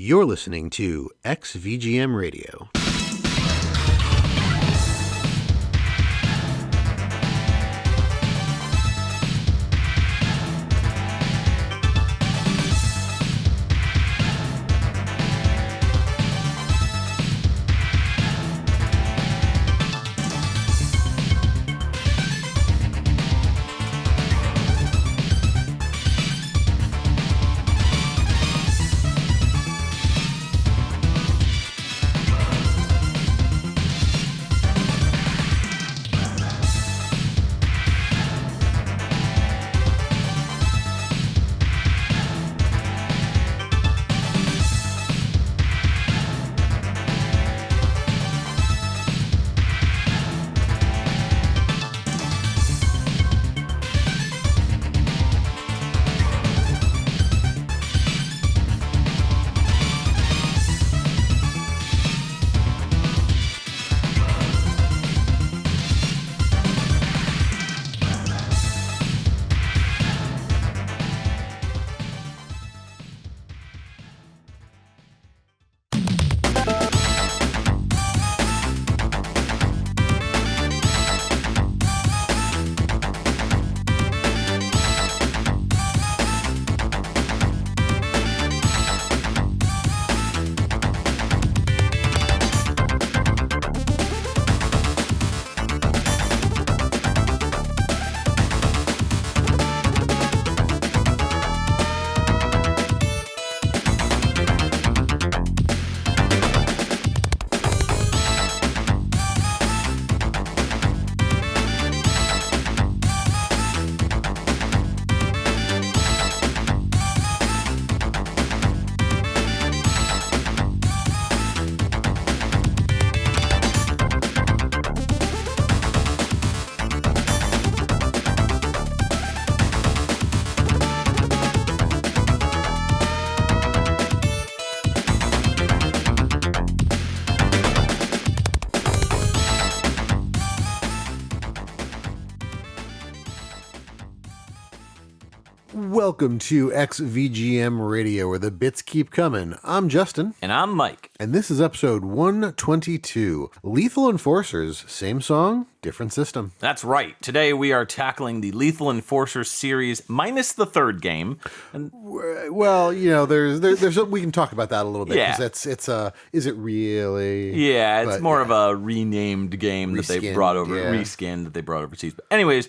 You're listening to XVGM Radio. Welcome to XVGM Radio, where the bits keep coming. I'm Justin. And I'm Mike. And this is episode 122. Lethal Enforcers, same song, different system. That's right. Today we are tackling the Lethal Enforcers series minus the third game. And well, you know, there's we can talk about that a little bit. Yeah. Because is it really? Yeah, it's more of a renamed game that they brought over, reskinned that they brought overseas. But anyways,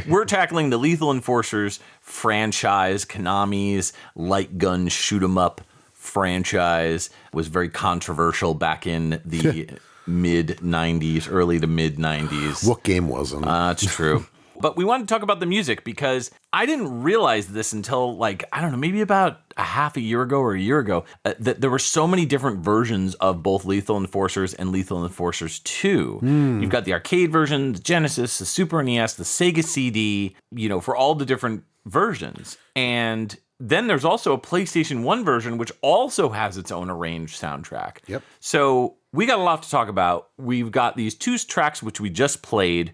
we're tackling the Lethal Enforcers franchise. Konami's light gun shoot 'em up franchise was very controversial back in the mid-90s, early to mid-90s. What game wasn't? It's true. But we wanted to talk about the music because I didn't realize this until, maybe about a half a year ago or a year ago, that there were so many different versions of both Lethal Enforcers and Lethal Enforcers 2. You've got the arcade version, the Genesis, the Super NES, the Sega CD, for all the different versions. And then there's also a PlayStation 1 version, which also has its own arranged soundtrack. Yep. So we got a lot to talk about. We've got these two tracks, which we just played,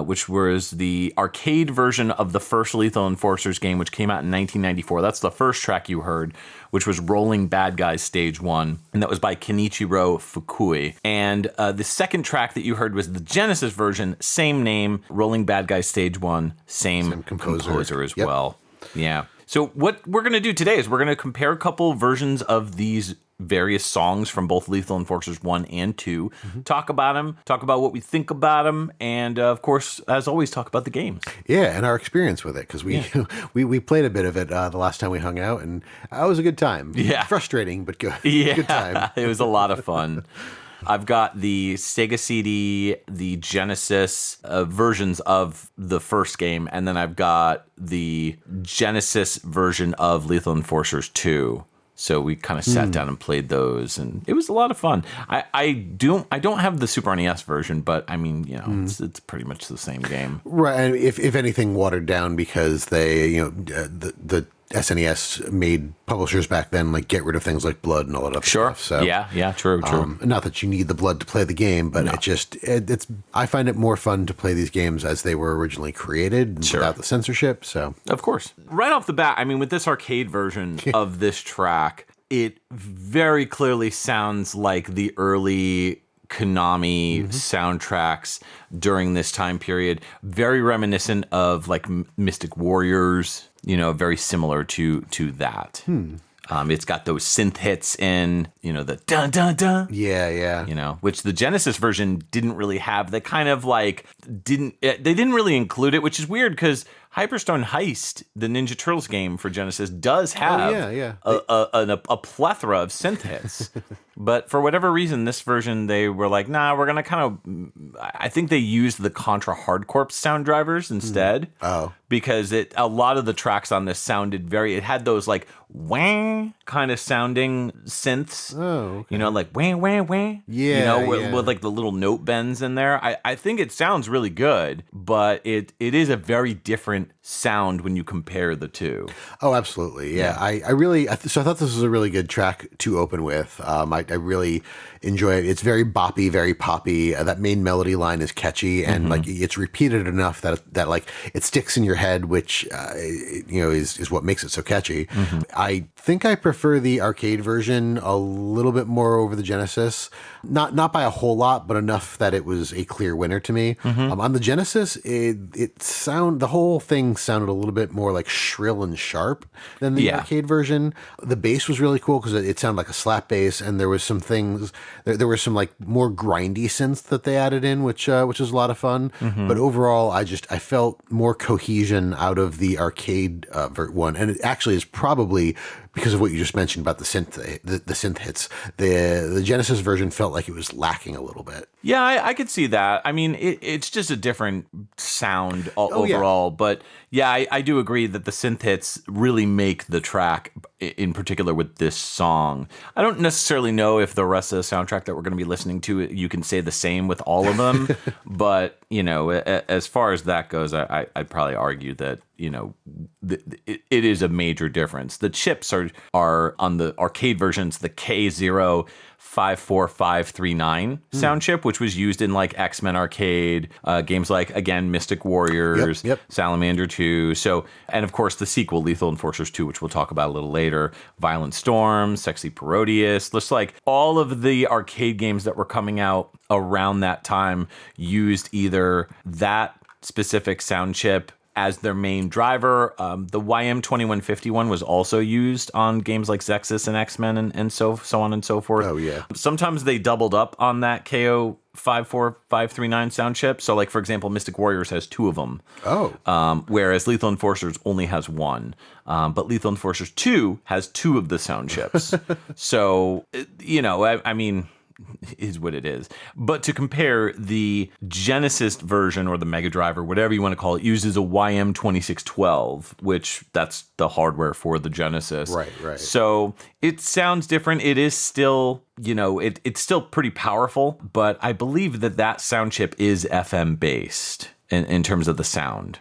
which was the arcade version of the first Lethal Enforcers game, which came out in 1994. That's the first track you heard, which was Rolling Bad Guys Stage 1, and that was by Kenichiro Fukui. And the second track that you heard was the Genesis version, same name, Rolling Bad Guys Stage 1, same composer as well. Yeah. So what we're going to do today is we're going to compare a couple versions of these various songs from both Lethal Enforcers 1 and 2, talk about them, talk about what we think about them, and of course, as always, talk about the games. Yeah, and our experience with it, because we played a bit of it the last time we hung out, and it was a good time. Yeah. Frustrating, but good. Yeah, good time. It was a lot of fun. I've got the Sega CD, the Genesis versions of the first game, and then I've got the Genesis version of Lethal Enforcers 2. So we kind of sat down and played those, and it was a lot of fun. I don't have the Super NES version, but I mean, it's pretty much the same game, right? And if anything, watered down because they, the SNES made publishers back then get rid of things like blood and all that other stuff. So yeah, true. Not that you need the blood to play the game, but it's I find it more fun to play these games as they were originally created without the censorship. So of course, right off the bat, I mean, with this arcade version of this track, it very clearly sounds like the early Konami soundtracks during this time period. Very reminiscent of like Mystic Warriors, very similar to that. It's got those synth hits in, the dun dun dun. Yeah. Which the Genesis version didn't really have. They kind of like they didn't really include it, which is weird because Hyperstone Heist, the Ninja Turtles game for Genesis, does have a plethora of synth hits. But for whatever reason, this version, they were like, nah, we're going to kind of... I think they used the Contra Hard Corps sound drivers instead. Oh. Because a lot of the tracks on this sounded it had those like wang kind of sounding synths. Oh, okay. Like wang, wang, wang. Yeah, with like the little note bends in there. I think it sounds really good, but it is a very different sound when you compare the two. Oh, absolutely. Yeah. I thought this was a really good track to open with. I really enjoy it. It's very boppy, very poppy. That main melody line is catchy and like it's repeated enough that like it sticks in your head, which is what makes it so catchy. I think I prefer the arcade version a little bit more over the Genesis. Not by a whole lot, but enough that it was a clear winner to me. On the Genesis, the whole thing sounded a little bit more like shrill and sharp than the arcade version. The bass was really cool because it sounded like a slap bass, and there was some things. There were some like more grindy synths that they added in, which was a lot of fun. But overall, I felt more cohesion out of the arcade one, and it actually is probably because of what you just mentioned about the synth hits. The Genesis version felt like it was lacking a little bit. Yeah, I could see that. I mean, it's just a different sound overall. Yeah. But yeah, I do agree that the synth hits really make the track, in particular with this song. I don't necessarily know if the rest of the soundtrack that we're going to be listening to, you can say the same with all of them. But, as far as that goes, I'd probably argue that, it is a major difference. The chips are on the arcade versions, the K054539 sound chip, which was used in like X-Men arcade, games like, again, Mystic Warriors, Salamander 2. So, and of course the sequel, Lethal Enforcers 2, which we'll talk about a little later, Violent Storm, Sexy Parodius, just like all of the arcade games that were coming out around that time used either that specific sound chip as their main driver. The YM2151 was also used on games like Zexus and X-Men and so on and so forth. Oh, yeah. Sometimes they doubled up on that KO54539 sound chip. So, like, for example, Mystic Warriors has two of them. Oh. Whereas Lethal Enforcers only has one. But Lethal Enforcers 2 has two of the sound chips. So, I mean... is what it is. But to compare, the Genesis version or the Mega Drive or whatever you want to call it uses a YM2612, which that's the hardware for the Genesis. Right. So it sounds different. It is still, it's still pretty powerful, but I believe that sound chip is FM based in terms of the sound.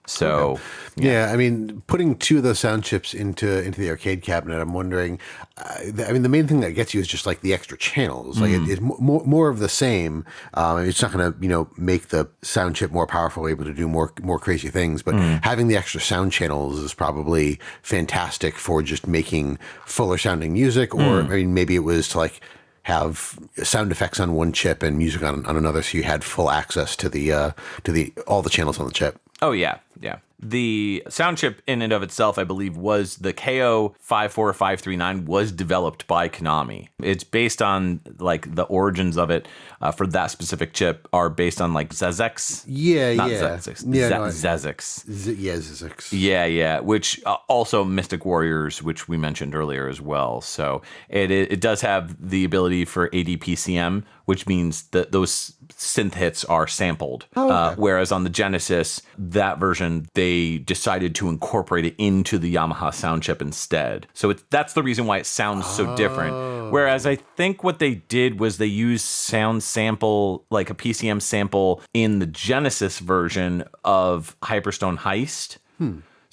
So, okay. Yeah, I mean, putting two of those sound chips into the arcade cabinet, I'm wondering. The main thing that gets you is just like the extra channels. Like it's more of the same. It's not going to make the sound chip more powerful, able to do more crazy things. But having the extra sound channels is probably fantastic for just making fuller sounding music. Or maybe it was to like have sound effects on one chip and music on another, so you had full access to the all the channels on the chip. Oh, yeah. The sound chip in and of itself, I believe, was the KO54539 was developed by Konami. It's based on, like, the origins of it for that specific chip are based on, like, Zazix. Not Zazix. Zazix. Zazix. Yeah. Which also Mystic Warriors, which we mentioned earlier as well. So it does have the ability for ADPCM, which means that those synth hits are sampled. Okay. Whereas on the Genesis, that version, they decided to incorporate it into the Yamaha sound chip instead. So that's the reason why it sounds so different. Whereas I think what they did was they used sound sample, like a PCM sample in the Genesis version of Hyperstone Heist.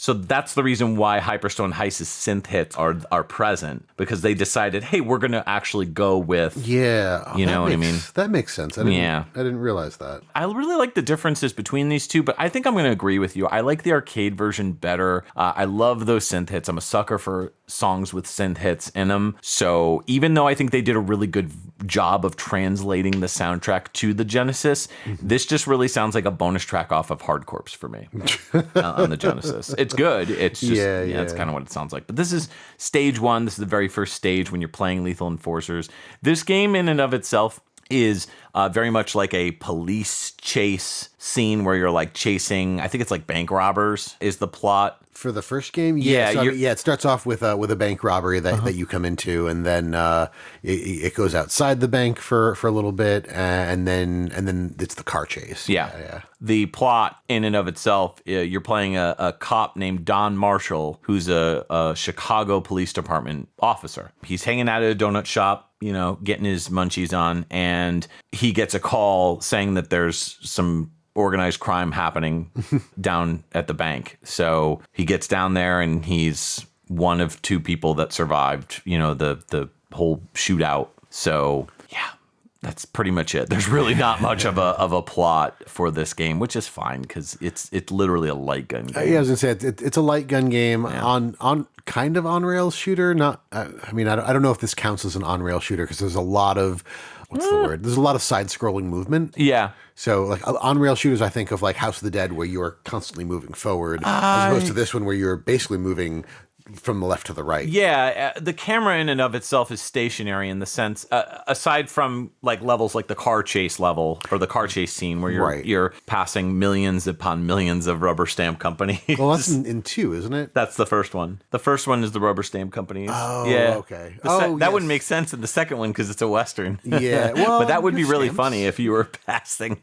So that's the reason why Hyperstone Heist's synth hits are present, because they decided, hey, we're going to actually go with, you know what I mean? That makes sense. I didn't realize that. I really like the differences between these two, but I think I'm going to agree with you. I like the arcade version better. I love those synth hits. I'm a sucker for songs with synth hits in them. So even though I think they did a really good job of translating the soundtrack to the Genesis, this just really sounds like a bonus track off of Hard Corps for me on the Genesis. It's good. It's just, it's kind of what it sounds like. But this is stage 1. This is the very first stage when you're playing Lethal Enforcers. This game in and of itself is very much like a police chase scene where you're like chasing, I think it's like bank robbers is the plot. For the first game? It starts off with a bank robbery that you come into, and then it goes outside the bank for a little bit, and then it's the car chase. Yeah. The plot in and of itself, you're playing a cop named Don Marshall, who's a Chicago Police Department officer. He's hanging out at a donut shop, you know, getting his munchies on, and he gets a call saying that there's some organized crime happening down at the bank. So he gets down there, and he's one of 2 people that survived, you know, the whole shootout. So yeah, that's pretty much it. There's really not much of a plot for this game, which is fine because it's literally a light gun game. I was gonna say it's a light gun game on kind of on rails shooter. Not, I don't know if this counts as an on rail shooter because there's a lot of what's the word? There's a lot of side scrolling movement. Yeah. So like on rail shooters, I think of like House of the Dead, where you are constantly moving forward, as opposed to this one where you're basically moving from the left to the right. Yeah, the camera in and of itself is stationary in the sense, aside from like levels like the car chase level or the car chase scene where you're passing millions upon millions of rubber stamp companies. Well, that's in 2, isn't it? That's the first one. The first one is the rubber stamp companies. Oh, yeah. Okay. That wouldn't make sense in the second one because it's a Western. Yeah, well, but that would be really funny if you were passing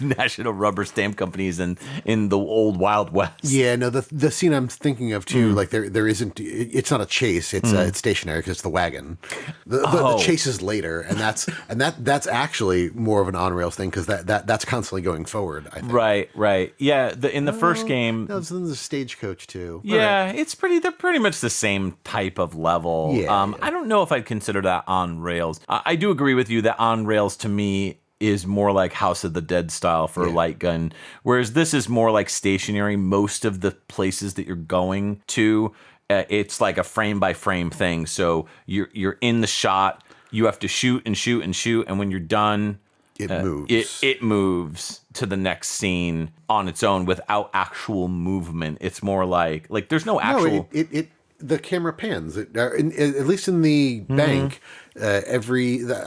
national rubber stamp companies in the old Wild West. Yeah, no, the scene I'm thinking of too, like there isn't. It's not a chase. It's stationary because it's the wagon. The chase is later, and that's actually more of an on rails thing because that's constantly going forward. I think. Right. Yeah, in the first game, no, it's in the stagecoach too. Yeah, right. They're pretty much the same type of level. Yeah. I don't know if I'd consider that on rails. I do agree with you that on rails to me is more like House of the Dead style for a light gun, whereas this is more like stationary. Most of the places that you're going to, it's like a frame by frame thing. So you're in the shot, you have to shoot and shoot and shoot, and when you're done, it moves. It moves to the next scene on its own without actual movement. It's more like there's no actual. No, the camera pans. At least in the bank, I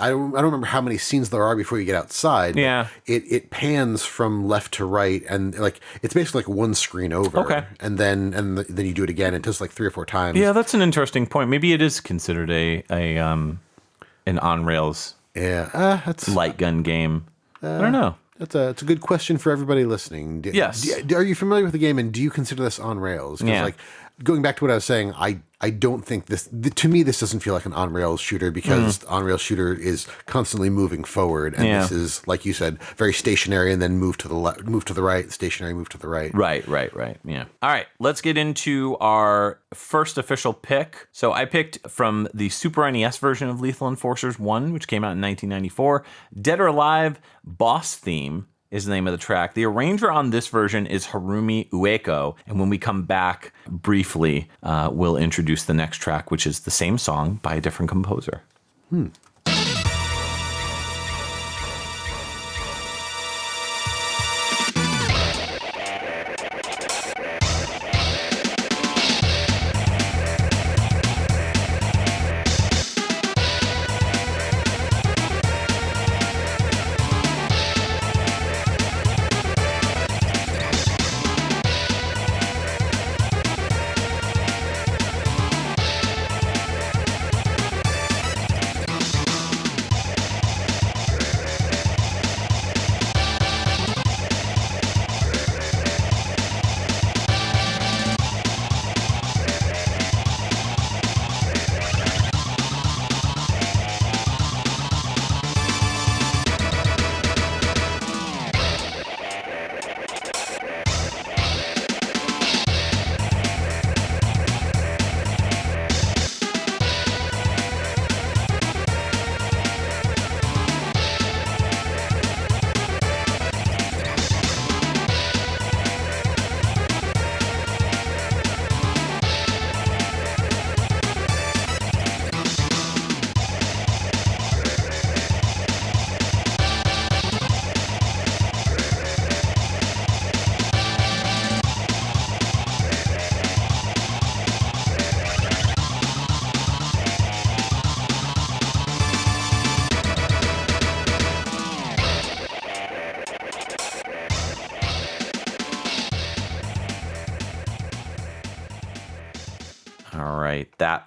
don't remember how many scenes there are before you get outside. Yeah, it pans from left to right, and it's basically like one screen over. Okay, and then you do it again. It does like 3 or 4 times. Yeah, that's an interesting point. Maybe it is considered an on rails that's light gun game. I don't know. It's a good question for everybody listening. Yes. Are you familiar with the game, and do you consider this on rails? Because going back to what I was saying, I don't think this, to me, this doesn't feel like an on-rails shooter because on-rails shooter is constantly moving forward. And this is, like you said, very stationary and then move to the left, move to the right, stationary, move to the right. Right. Yeah. All right. Let's get into our first official pick. So I picked from the Super NES version of Lethal Enforcers 1, which came out in 1994, Dead or Alive Boss Theme is the name of the track. The arranger on this version is Harumi Ueko. And when we come back briefly, we'll introduce the next track, which is the same song by a different composer.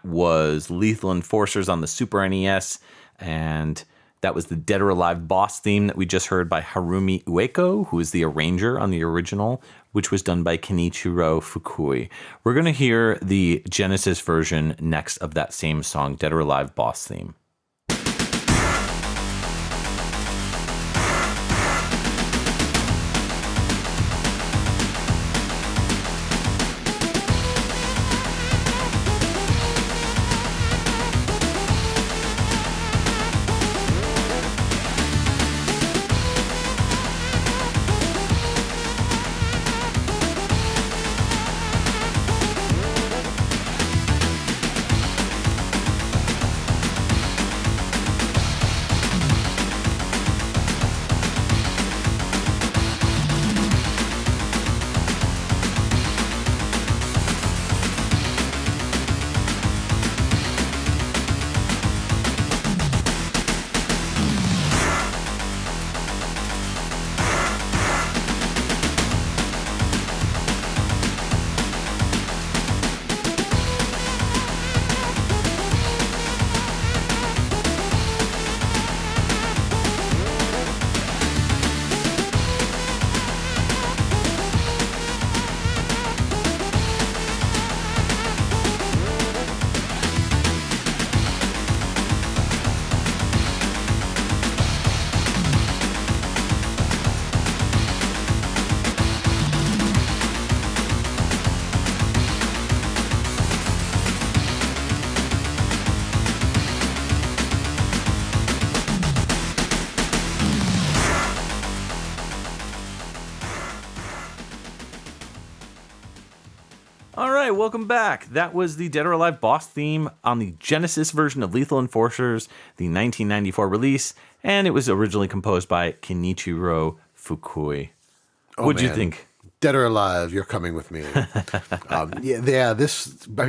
was Lethal Enforcers on the Super NES, and that was the Dead or Alive boss theme that we just heard by Harumi Ueko, who is the arranger on the original, which was done by Kenichiro Fukui. We're going to hear the Genesis version next of that same song, Dead or Alive boss theme. All right, welcome back. That was the Dead or Alive boss theme on the Genesis version of Lethal Enforcers, the 1994 release, and it was originally composed by Kenichiro Fukui. What'd you think? Dead or Alive, you're coming with me.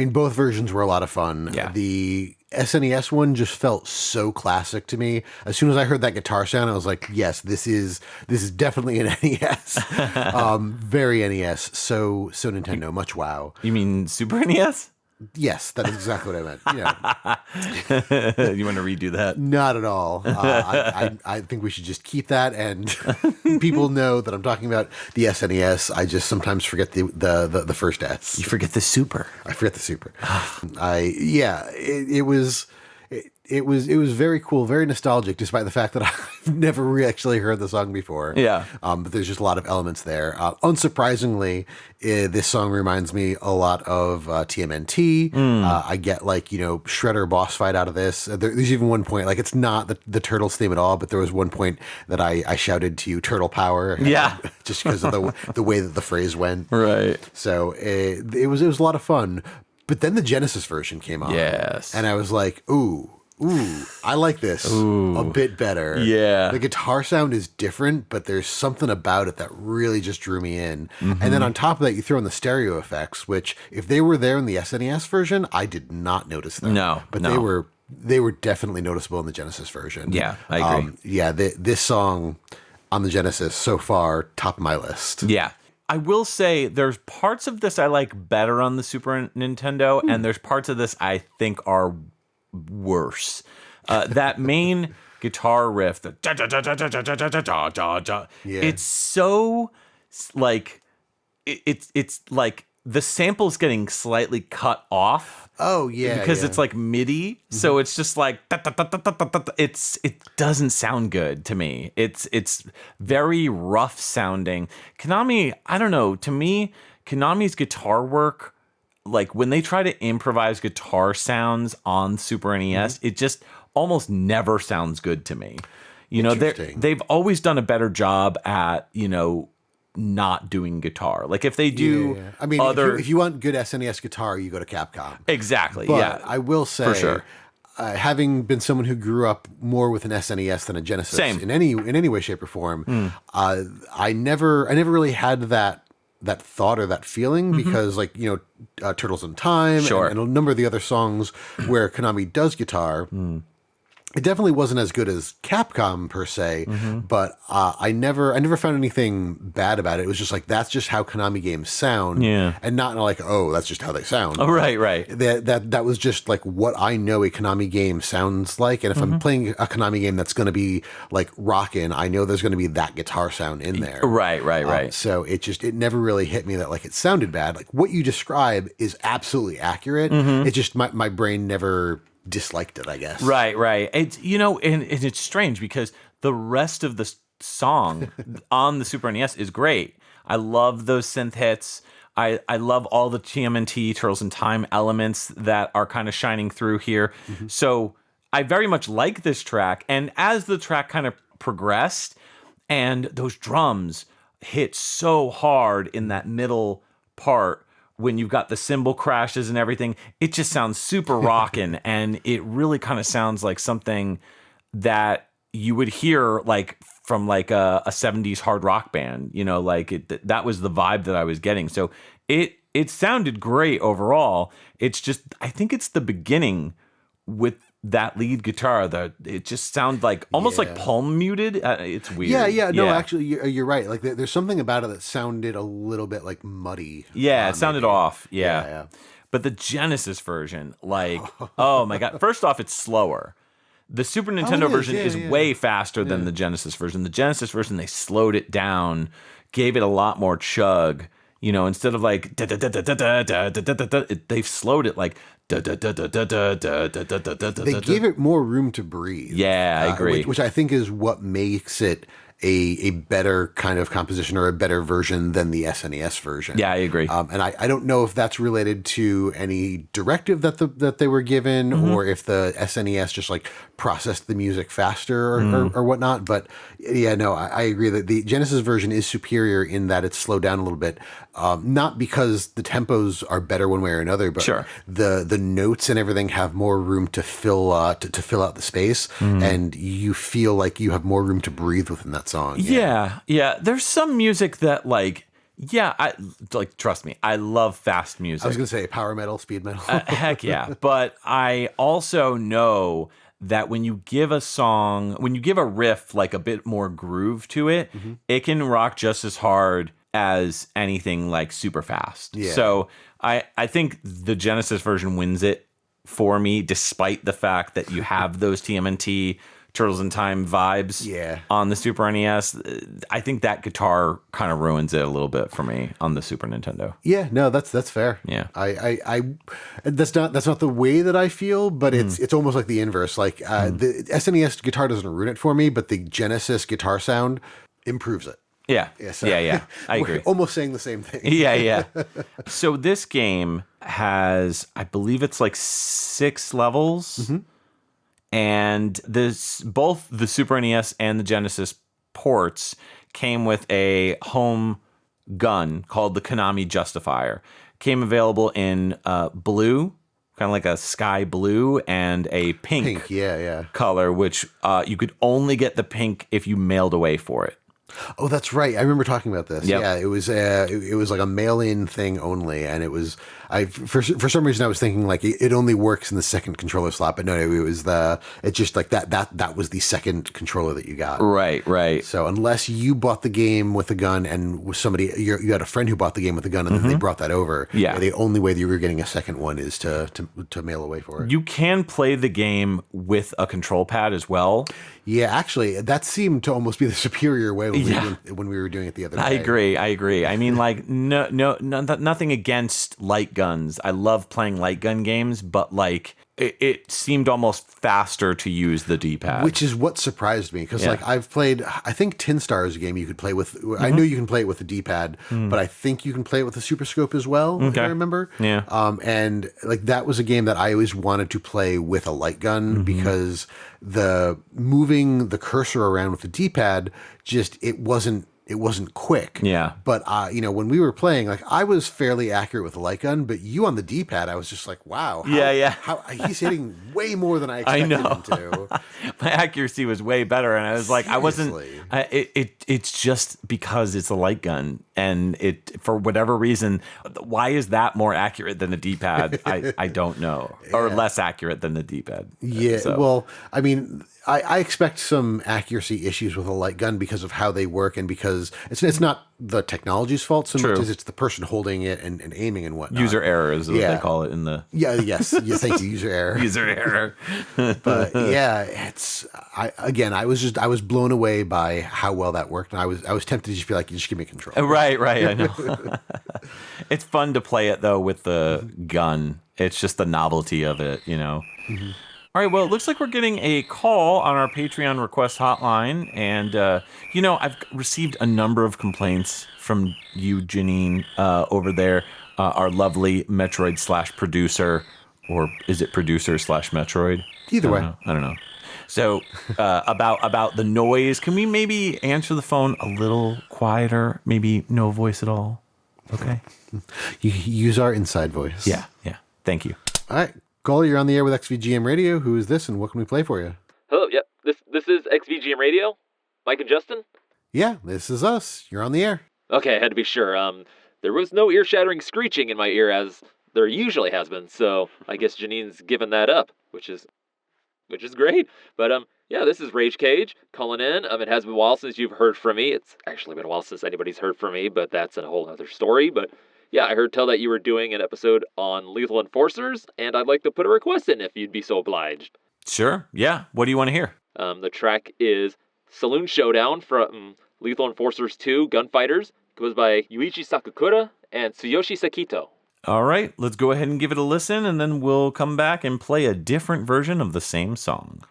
Both versions were a lot of fun. Yeah. The SNES one just felt so classic to me. As soon as I heard that guitar sound, I was like, yes, this is definitely an NES. Very NES. So Nintendo, much wow. You mean Super NES? Yes, that is exactly what I meant. Yeah. You want to redo that? Not at all. I think we should just keep that, and people know that I'm talking about the SNES. I just sometimes forget the first S. You forget the Super. I forget the Super. It was very cool, very nostalgic, despite the fact that I've never actually heard the song before. Yeah. But there's just a lot of elements there. Unsurprisingly, this song reminds me a lot of TMNT. I get Shredder boss fight out of this. There's even one point, it's not the Turtles theme at all, but there was one point that I shouted to you, Turtle Power. Yeah. Just because of the way that the phrase went. Right. So it was a lot of fun. But then the Genesis version came on. Yes. And I was like, ooh, I like this a bit better. Yeah. The guitar sound is different, but there's something about it that really just drew me in. Mm-hmm. And then on top of that, you throw in the stereo effects, which if they were there in the SNES version, I did not notice them. No. They were definitely noticeable in the Genesis version. Yeah, I agree. This song on the Genesis so far, top of my list. Yeah. I will say there's parts of this I like better on the Super Nintendo, and there's parts of this I think are worse. That main guitar riff, the it's so it's like the sample's getting slightly cut off. Oh yeah, because it's like MIDI, so it's just like it doesn't sound good to me. It's very rough sounding. Konami, I don't know. To me, Konami's guitar work, when they try to improvise guitar sounds on Super NES, it just almost never sounds good to me. They've always done a better job at not doing guitar. If they do, I mean, if you want good SNES guitar, you go to Capcom. Exactly. But I will say, for sure, having been someone who grew up more with an SNES than a Genesis, in any way, shape, or form, I never really had that thought or that feeling because Turtles in Time and a number of the other songs where Konami does guitar. It definitely wasn't as good as Capcom per se, but I never found anything bad about it. It was just like, that's just how Konami games sound, and not like, oh, that's just how they sound. Oh, right. That was just like what I know a Konami game sounds like, and if I'm playing a Konami game that's going to be like rockin', I know there's going to be that guitar sound in there. Right. So it never really hit me that like it sounded bad. Like what you describe is absolutely accurate. It just my brain never disliked it, I guess. Right. It's, and it's strange because the rest of the song on the Super NES is great. I love those synth hits. I love all the TMNT, Turtles in Time elements that are kind of shining through here. So I very much like this track. And as the track kind of progressed and those drums hit so hard in that middle part, when you've got the cymbal crashes and everything, it just sounds super rockin', and it really kind of sounds like something that you would hear like from like a 70s hard rock band, that was the vibe that I was getting. So it sounded great overall. It's just, I think it's the beginning with that lead guitar that it just sounds like almost like palm muted. It's weird. No, actually, you're right. Like there's something about it that sounded a little bit like muddy. Yeah, it sounded off. Yeah. But the Genesis version, like, oh my God. First off, it's slower. The Super Nintendo version is way faster than the Genesis version. The Genesis version, they slowed it down, gave it a lot more chug. Instead of like they've slowed it like they gave it more room to breathe. Yeah, I agree. Which I think is what makes it a better kind of composition or a better version than the SNES version. Yeah, I agree. And I don't know if that's related to any directive that they were given, or if the SNES just like processed the music faster or whatnot. But I agree that the Genesis version is superior in that it's slowed down a little bit. Not because the tempos are better one way or another, but the notes and everything have more room to fill out the space, and you feel like you have more room to breathe within that song. Yeah. There's some music that like, trust me, I love fast music. I was going to say power metal, speed metal. Heck yeah. But I also know that when you give a riff like a bit more groove to it, it can rock just as hard as anything like super fast. Yeah. So I think the Genesis version wins it for me, despite the fact that you have those TMNT Turtles in Time vibes on the Super NES. I think that guitar kind of ruins it a little bit for me on the Super Nintendo. Yeah, no, that's fair. Yeah. I that's not the way that I feel, but it's almost like the inverse. Like the SNES guitar doesn't ruin it for me, but the Genesis guitar sound improves it. Yeah. I agree. We're almost saying the same thing. Yeah. So this game has, I believe it's like 6 levels. And both the Super NES and the Genesis ports came with a home gun called the Konami Justifier. Came available in blue, kind of like a sky blue, and a pink color, which you could only get the pink if you mailed away for it. Oh, that's right. I remember talking about this. Yep. Yeah, it was like a mail-in thing only, and it was for some reason I was thinking like it only works in the second controller slot, but no, it just like that was the second controller that you got. Right. So unless you bought the game with a gun and you had a friend who bought the game with a gun and then they brought that over, the only way that you were getting a second one is to mail away for it. You can play the game with a control pad as well. Yeah, actually, that seemed to almost be the superior way when we were doing it the other day. I agree. I mean, like, no, nothing against light guns. I love playing light gun games, but like, it seemed almost faster to use the D-pad. Which is what surprised me, because like I've played, I think Tin Star is a game you could play with. I know you can play it with the D-pad, but I think you can play it with the Super Scope as well, if I remember. Yeah. And like that was a game that I always wanted to play with a light gun, because the moving the cursor around with the D-pad, just it wasn't quick. Yeah. But when we were playing, like I was fairly accurate with the light gun, but you on the D-pad, I was just like, wow. How he's hitting way more than I expected him to. My accuracy was way better, and I was like, it's just because it's a light gun. And it, for whatever reason, why is that more accurate than the D-pad? I don't know. Or less accurate than the D-pad. Yeah, So. well, I mean, I expect some accuracy issues with a light gun because of how they work and because it's not the technology's fault so much as it's the person holding it and aiming and whatnot. User error is what they call it in the... Yes, thank you, user error. User error. But yeah, I was blown away by how well that worked, and I was tempted to just be like, just give me control. Right, I know. It's fun to play it though with the gun. It's just the novelty of it, you know. Mm-hmm. All right, well, it looks like we're getting a call on our Patreon request hotline, and I've received a number of complaints from you, Janine, over there, our lovely Metroid/producer, or is it producer/Metroid? Either way, I don't know. So about the noise, can we maybe answer the phone a little quieter? Maybe no voice at all. Okay. You use our inside voice. Yeah. Thank you. All right, caller, you're on the air with XVGM Radio. Who is this, and what can we play for you? Hello. Yep. This is XVGM Radio. Mike and Justin. Yeah, this is us. You're on the air. Okay, I had to be sure. There was no ear-shattering screeching in my ear as there usually has been, so I guess Janine's given that up, which is great. But yeah, this is Rage Cage calling in. It has been a while since you've heard from me. It's actually been a while since anybody's heard from me, but that's a whole other story. But yeah, I heard tell that you were doing an episode on Lethal Enforcers, and I'd like to put a request in if you'd be so obliged. Sure. Yeah. What do you want to hear? The track is Saloon Showdown from Lethal Enforcers 2 Gunfighters. It goes by Yuichi Sakakura and Tsuyoshi Sekito. All right, let's go ahead and give it a listen, and then we'll come back and play a different version of the same song.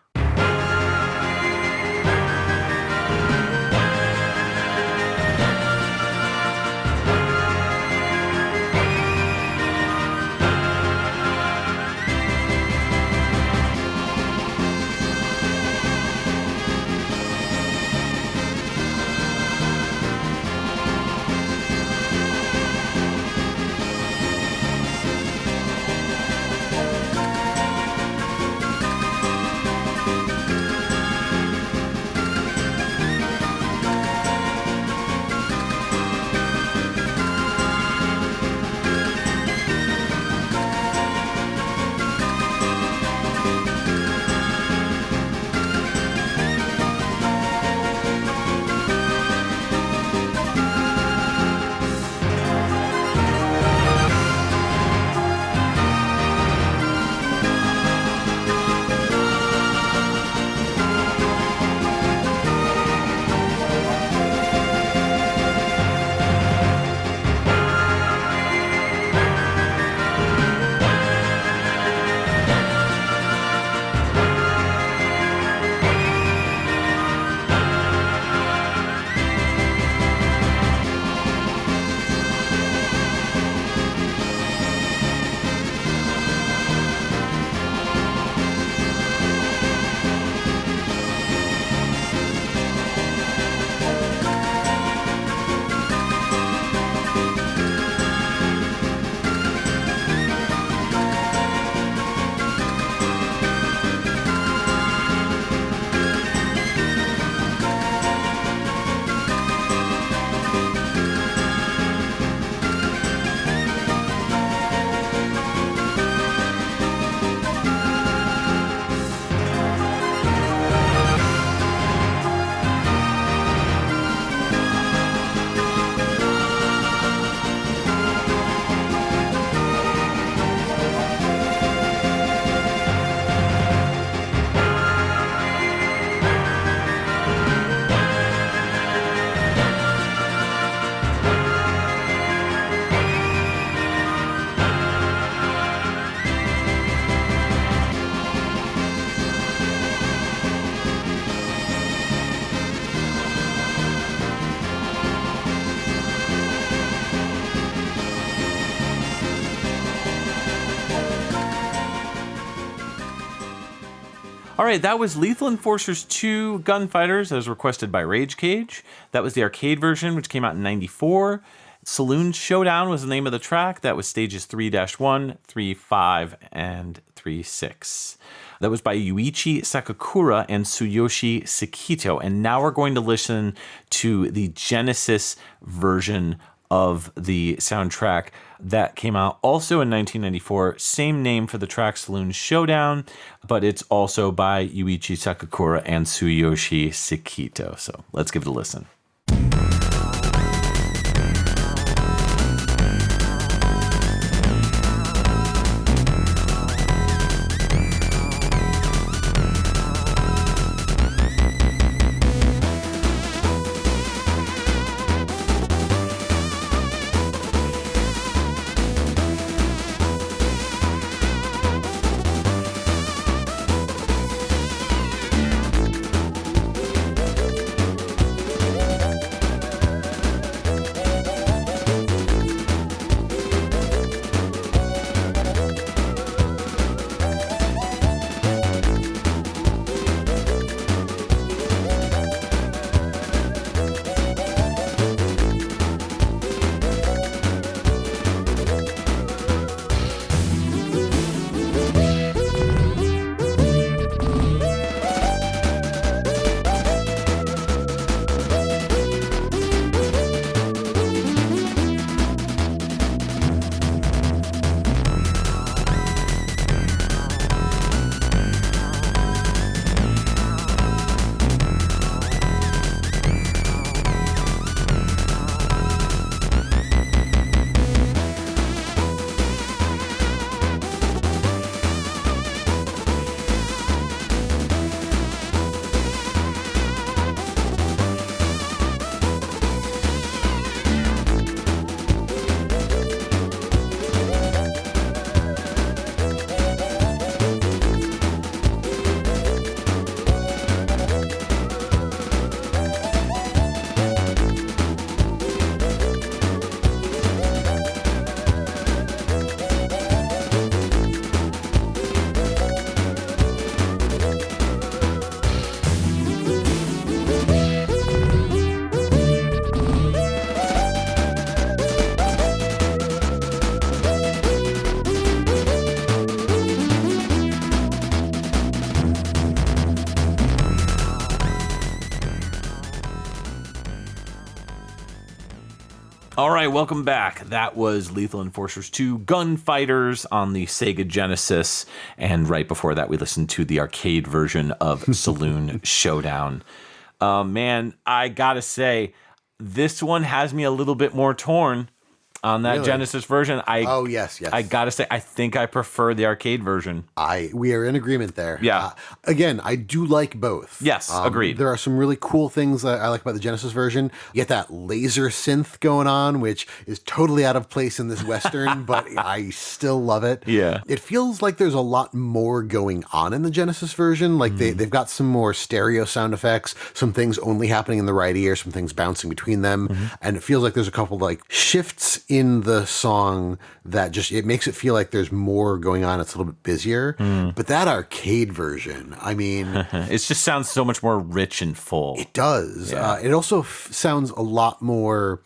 All right, that was Lethal Enforcers 2 Gunfighters, as requested by Rage Cage. That was the arcade version, which came out in 94. Saloon Showdown was the name of the track. That was stages 3-1, 3-5, and 3-6. That was by Yuichi Sakakura and Tsuyoshi Sekito. And now we're going to listen to the Genesis version of the soundtrack that came out also in 1994. Same name for the track, Saloon Showdown, but it's also by Yuichi Sakakura and Tsuyoshi Sekito. So let's give it a listen. All right, welcome back. That was Lethal Enforcers 2 Gunfighters on the Sega Genesis. And right before that, we listened to the arcade version of Saloon Showdown. Man, I gotta say, this one has me a little bit more torn on that Really? Genesis version. Yes. I gotta say, I think I prefer the arcade version. We are in agreement there. Yeah. Again, I do like both. Yes, agreed. There are some really cool things that I like about the Genesis version. You get that laser synth going on, which is totally out of place in this Western, but I still love it. Yeah. It feels like there's a lot more going on in the Genesis version. Like they've got some more stereo sound effects, some things only happening in the right ear, some things bouncing between them. And it feels like there's a couple like shifts in the song that just, it makes it feel like there's more going on. It's a little bit busier. But that arcade version, I mean, It just sounds so much more rich and full. it does. Yeah. It also sounds a lot more,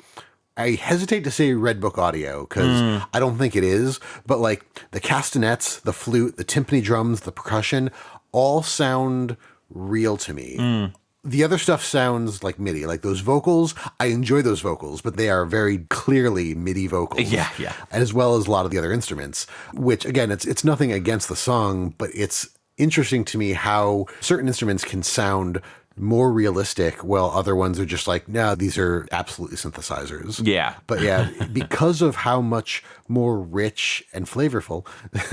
I hesitate to say Red Book audio because I don't think it is, but like the castanets, the flute, the timpani drums, the percussion all sound real to me. The other stuff sounds like MIDI, like those vocals. I enjoy those vocals, but they are very clearly MIDI vocals. Yeah. As well as a lot of the other instruments, which again, it's nothing against the song, but it's interesting to me how certain instruments can sound more realistic while other ones are just like, no, these are absolutely synthesizers. Yeah. But yeah, because of how much more rich and flavorful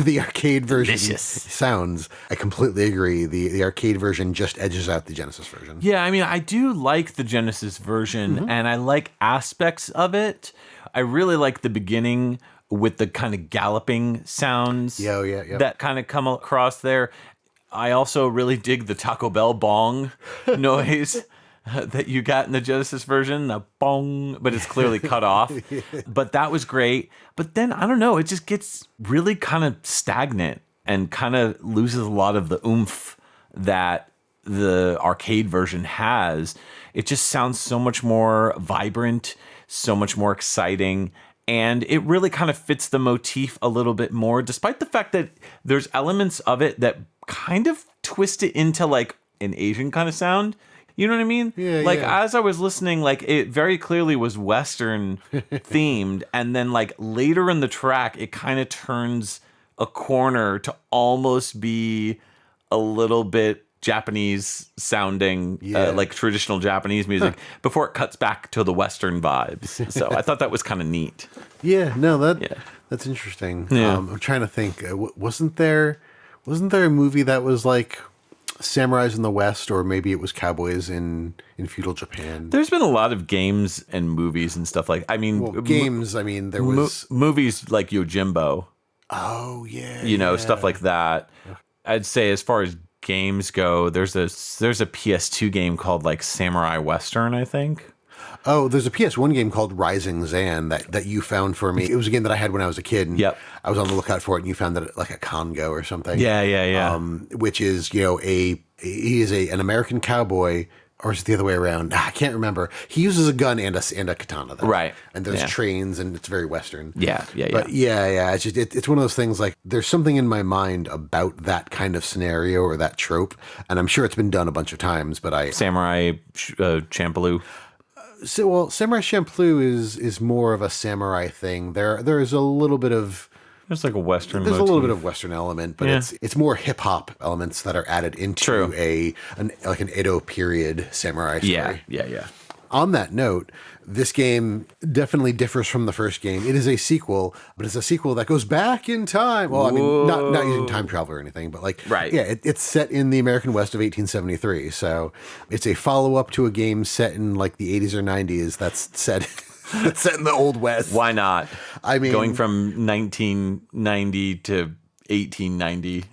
the arcade version Delicious. sounds, I completely agree. The arcade version just edges out the Genesis version. Yeah, I mean, I do like the Genesis version, and I like aspects of it. I really like the beginning with the kind of galloping sounds Yeah. that kind of come across there. I also really dig the Taco Bell bong noise that you got in the Genesis version, the bong, but it's clearly cut off. But that was great. But then, I don't know, it just gets really kind of stagnant and kind of loses a lot of the oomph that the arcade version has. It just sounds so much more vibrant, so much more exciting. And it really kind of fits the motif a little bit more, despite the fact that there's elements of it that kind of twist it into like an Asian kind of sound. You know what I mean? Yeah, like yeah. as I was listening, like it very clearly was Western themed, and then like later in the track, it kind of turns a corner to almost be a little bit Japanese sounding, like traditional Japanese music, before it cuts back to the Western vibes. So I thought that was kind of neat. Yeah, no, that's interesting. Yeah. I'm trying to think. Wasn't there a movie that was like samurais in the West, or maybe it was cowboys in feudal Japan? There's been a lot of games and movies and stuff like. I mean, Games. I mean, there was movies like Yojimbo. Oh yeah, You know, stuff like that. I'd say as far as games go, there's a PS2 game called like Samurai Western, I think. Oh, there's a PS1 game called Rising Zan that you found for me. It was a game that I had when I was a kid, and I was on the lookout for it, and you found that like a Congo or something. Yeah. Which is, he is an American cowboy, or is it the other way around? I can't remember. He uses a gun and a katana, though. Right. And there's trains, and it's very Western. Yeah. But it's just it's one of those things, like there's something in my mind about that kind of scenario or that trope, and I'm sure it's been done a bunch of times, but Samurai Champloo. Samurai Champloo is more of a samurai thing. There is a little bit of There's like a Western There's motif. a little bit of Western element, but it's more hip hop elements that are added into an Edo period samurai story. Yeah. On that note, this game definitely differs from the first game. It is a sequel, but it's a sequel that goes back in time. Well, I mean, not using time travel or anything, but it's set in the American West of 1873. So it's a follow-up to a game set in like the 80s or 90s that's set in the Old West. Why not? I mean, going from 1990 to 1890.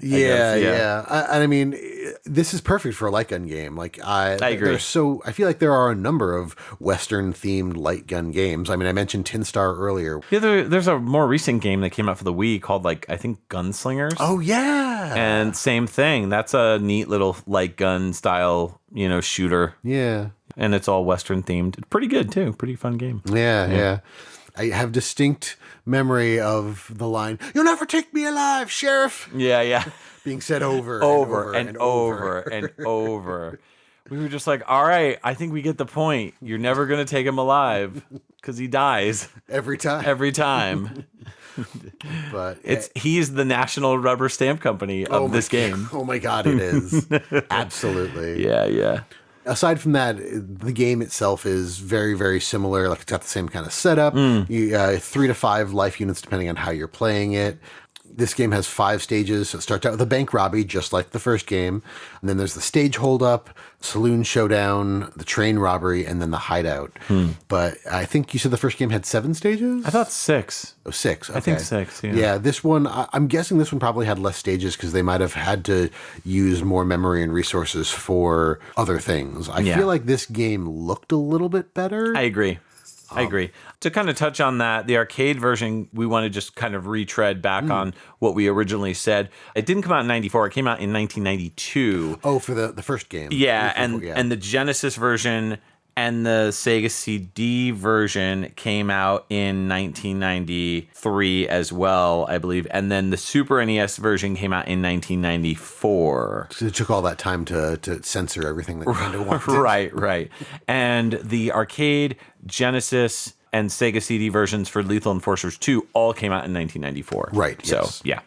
I mean, this is perfect for a light gun game. Like I agree. I feel like there are a number of Western themed light gun games. I mean, I mentioned Tin Star earlier. Yeah, there's a more recent game that came out for the Wii called I think Gunslingers. Oh yeah. And same thing. That's a neat little light gun style, shooter. Yeah. And it's all Western themed. Pretty good too. Pretty fun game. Yeah. I have distinct memory of the line, "You'll never take me alive, Sheriff." Yeah. Being said over and over. We were just like, all right, I think we get the point. You're never going to take him alive because he dies. Every time. But he's the national rubber stamp company of this game. Oh my God, it is. Absolutely. Yeah. Aside from that, the game itself is very, very similar. Like, it's got the same kind of setup. 3 to 5 life units, depending on how you're playing it. This game has 5 stages. So it starts out with a bank robbery, just like the first game. And then there's the stage holdup, saloon showdown, the train robbery, and then the hideout. But I think you said the first game had 7 stages? I thought 6. Oh, 6. Okay. I think 6, yeah. Yeah, this one, I'm guessing this one probably had less stages because they might have had to use more memory and resources for other things. I feel like this game looked a little bit better. I agree. To kind of touch on that, the arcade version, we want to just kind of retread back on what we originally said. It didn't come out in 94. It came out in 1992. Oh, for the first game. Yeah, and the Genesis version and the Sega CD version came out in 1993 as well, I believe. And then the Super NES version came out in 1994. So it took all that time to censor everything that you kind of wanted. Right. And the arcade, Genesis, and Sega CD versions for Lethal Enforcers 2 all came out in 1994. Right, yes. So, Yep.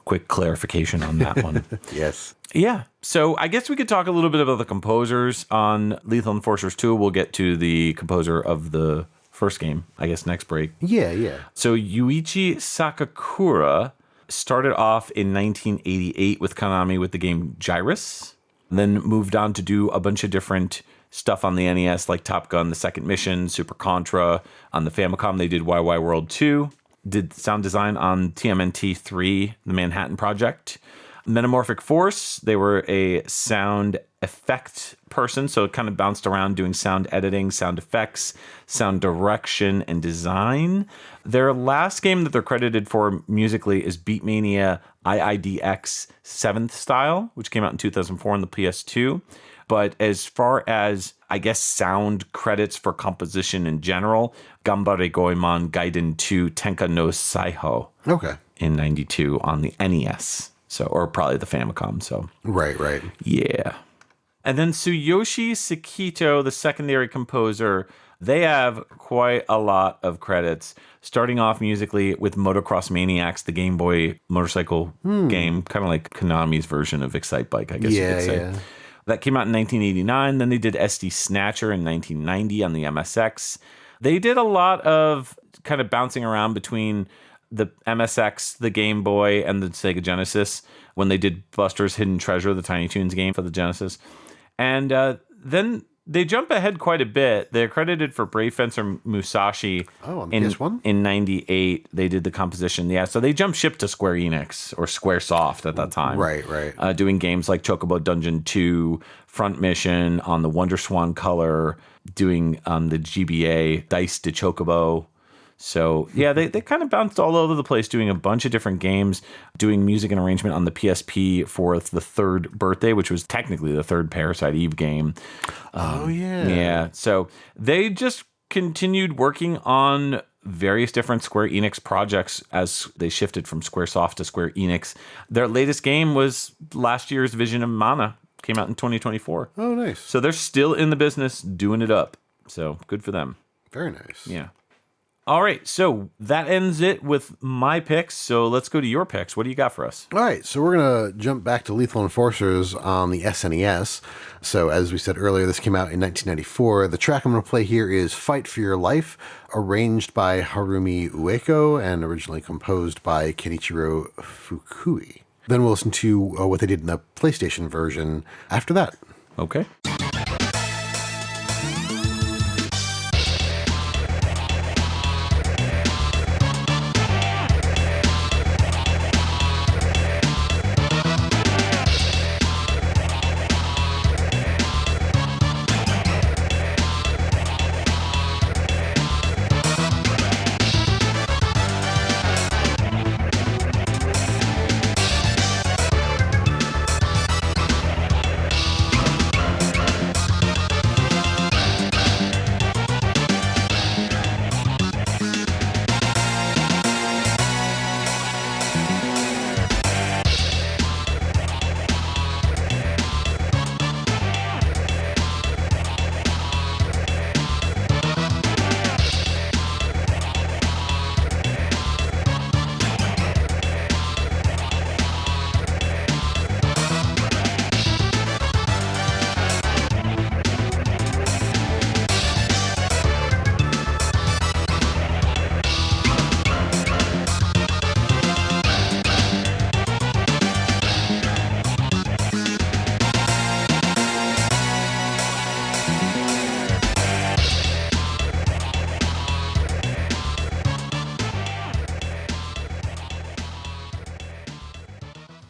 Quick clarification on that one. Yes. Yeah. So I guess we could talk a little bit about the composers on Lethal Enforcers 2. We'll get to the composer of the first game, I guess, next break. Yeah. So Yuichi Sakakura started off in 1988 with Konami with the game Gyrus, then moved on to do a bunch of different stuff on the NES, like Top Gun, The Second Mission, Super Contra. On the Famicom, they did YY World 2. Did sound design on TMNT 3, the Manhattan Project. Metamorphic Force, they were a sound effect person, so it kind of bounced around doing sound editing, sound effects, sound direction, and design. Their last game that they're credited for musically is Beatmania IIDX 7th Style, which came out in 2004 on the PS2. But as far as, I guess, sound credits for composition in general, Gambare Goemon Gaiden 2 Tenka no Saiho. Okay. In 92 on the NES. So, or probably the Famicom. So, right. Yeah. And then Tsuyoshi Sekito, the secondary composer, they have quite a lot of credits, starting off musically with Motocross Maniacs, the Game Boy motorcycle game, kind of like Konami's version of Excite Bike, I guess you could say. Yeah. That came out in 1989. Then they did SD Snatcher in 1990 on the MSX. They did a lot of kind of bouncing around between the MSX, the Game Boy, and the Sega Genesis when they did Buster's Hidden Treasure, the Tiny Toons game for the Genesis. And then they jump ahead quite a bit. They're credited for Brave Fencer Musashi on the PS1? In 98. They did the composition. Yeah, so they jumped ship to Square Enix or Squaresoft at that time. Right. Doing games like Chocobo Dungeon 2, Front Mission on the Wonder Swan Color, doing the GBA Dice de Chocobo. So, yeah, they kind of bounced all over the place doing a bunch of different games, doing music and arrangement on the PSP for the third birthday, which was technically the third Parasite Eve game. Yeah. So they just continued working on various different Square Enix projects as they shifted from Squaresoft to Square Enix. Their latest game was last year's Vision of Mana. Came out in 2024. Oh, nice. So they're still in the business doing it up. So good for them. Very nice. Yeah. All right, so that ends it with my picks. So let's go to your picks. What do you got for us? All right, so we're going to jump back to Lethal Enforcers on the SNES. So as we said earlier, this came out in 1994. The track I'm going to play here is Fight for Your Life, arranged by Harumi Ueko and originally composed by Kenichiro Fukui. Then we'll listen to what they did in the PlayStation version after that. Okay.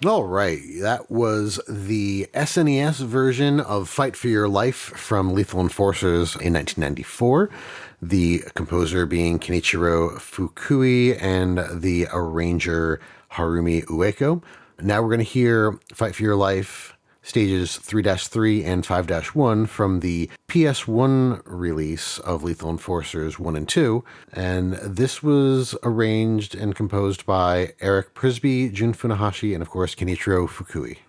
All right, that was the SNES version of Fight for Your Life from Lethal Enforcers in 1994, the composer being Kenichiro Fukui and the arranger Harumi Ueko. Now we're going to hear Fight for Your Life stages 3-3 and 5-1 from the PS1 release of Lethal Enforcers 1 and 2, and this was arranged and composed by Eric Prisby, Jun Funahashi, and of course Kenichiro Fukui.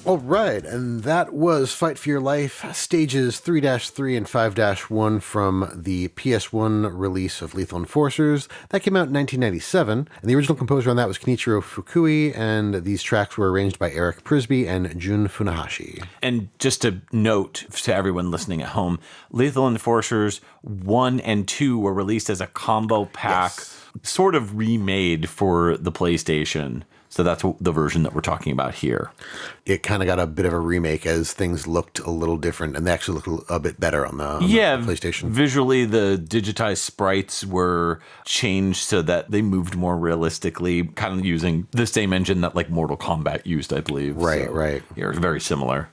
All right, and that was Fight for Your Life, stages 3-3 and 5-1 from the PS1 release of Lethal Enforcers. That came out in 1997, and the original composer on that was Kenichiro Fukui, and these tracks were arranged by Eric Prisby and Jun Funahashi. And just to note to everyone listening at home, Lethal Enforcers 1 and 2 were released as a combo pack, sort of remade for the PlayStation. So that's the version that we're talking about here. It kind of got a bit of a remake as things looked a little different, and they actually looked a bit better on the PlayStation. Visually, the digitized sprites were changed so that they moved more realistically, kind of using the same engine that like Mortal Kombat used, I believe. Right. Yeah, very similar.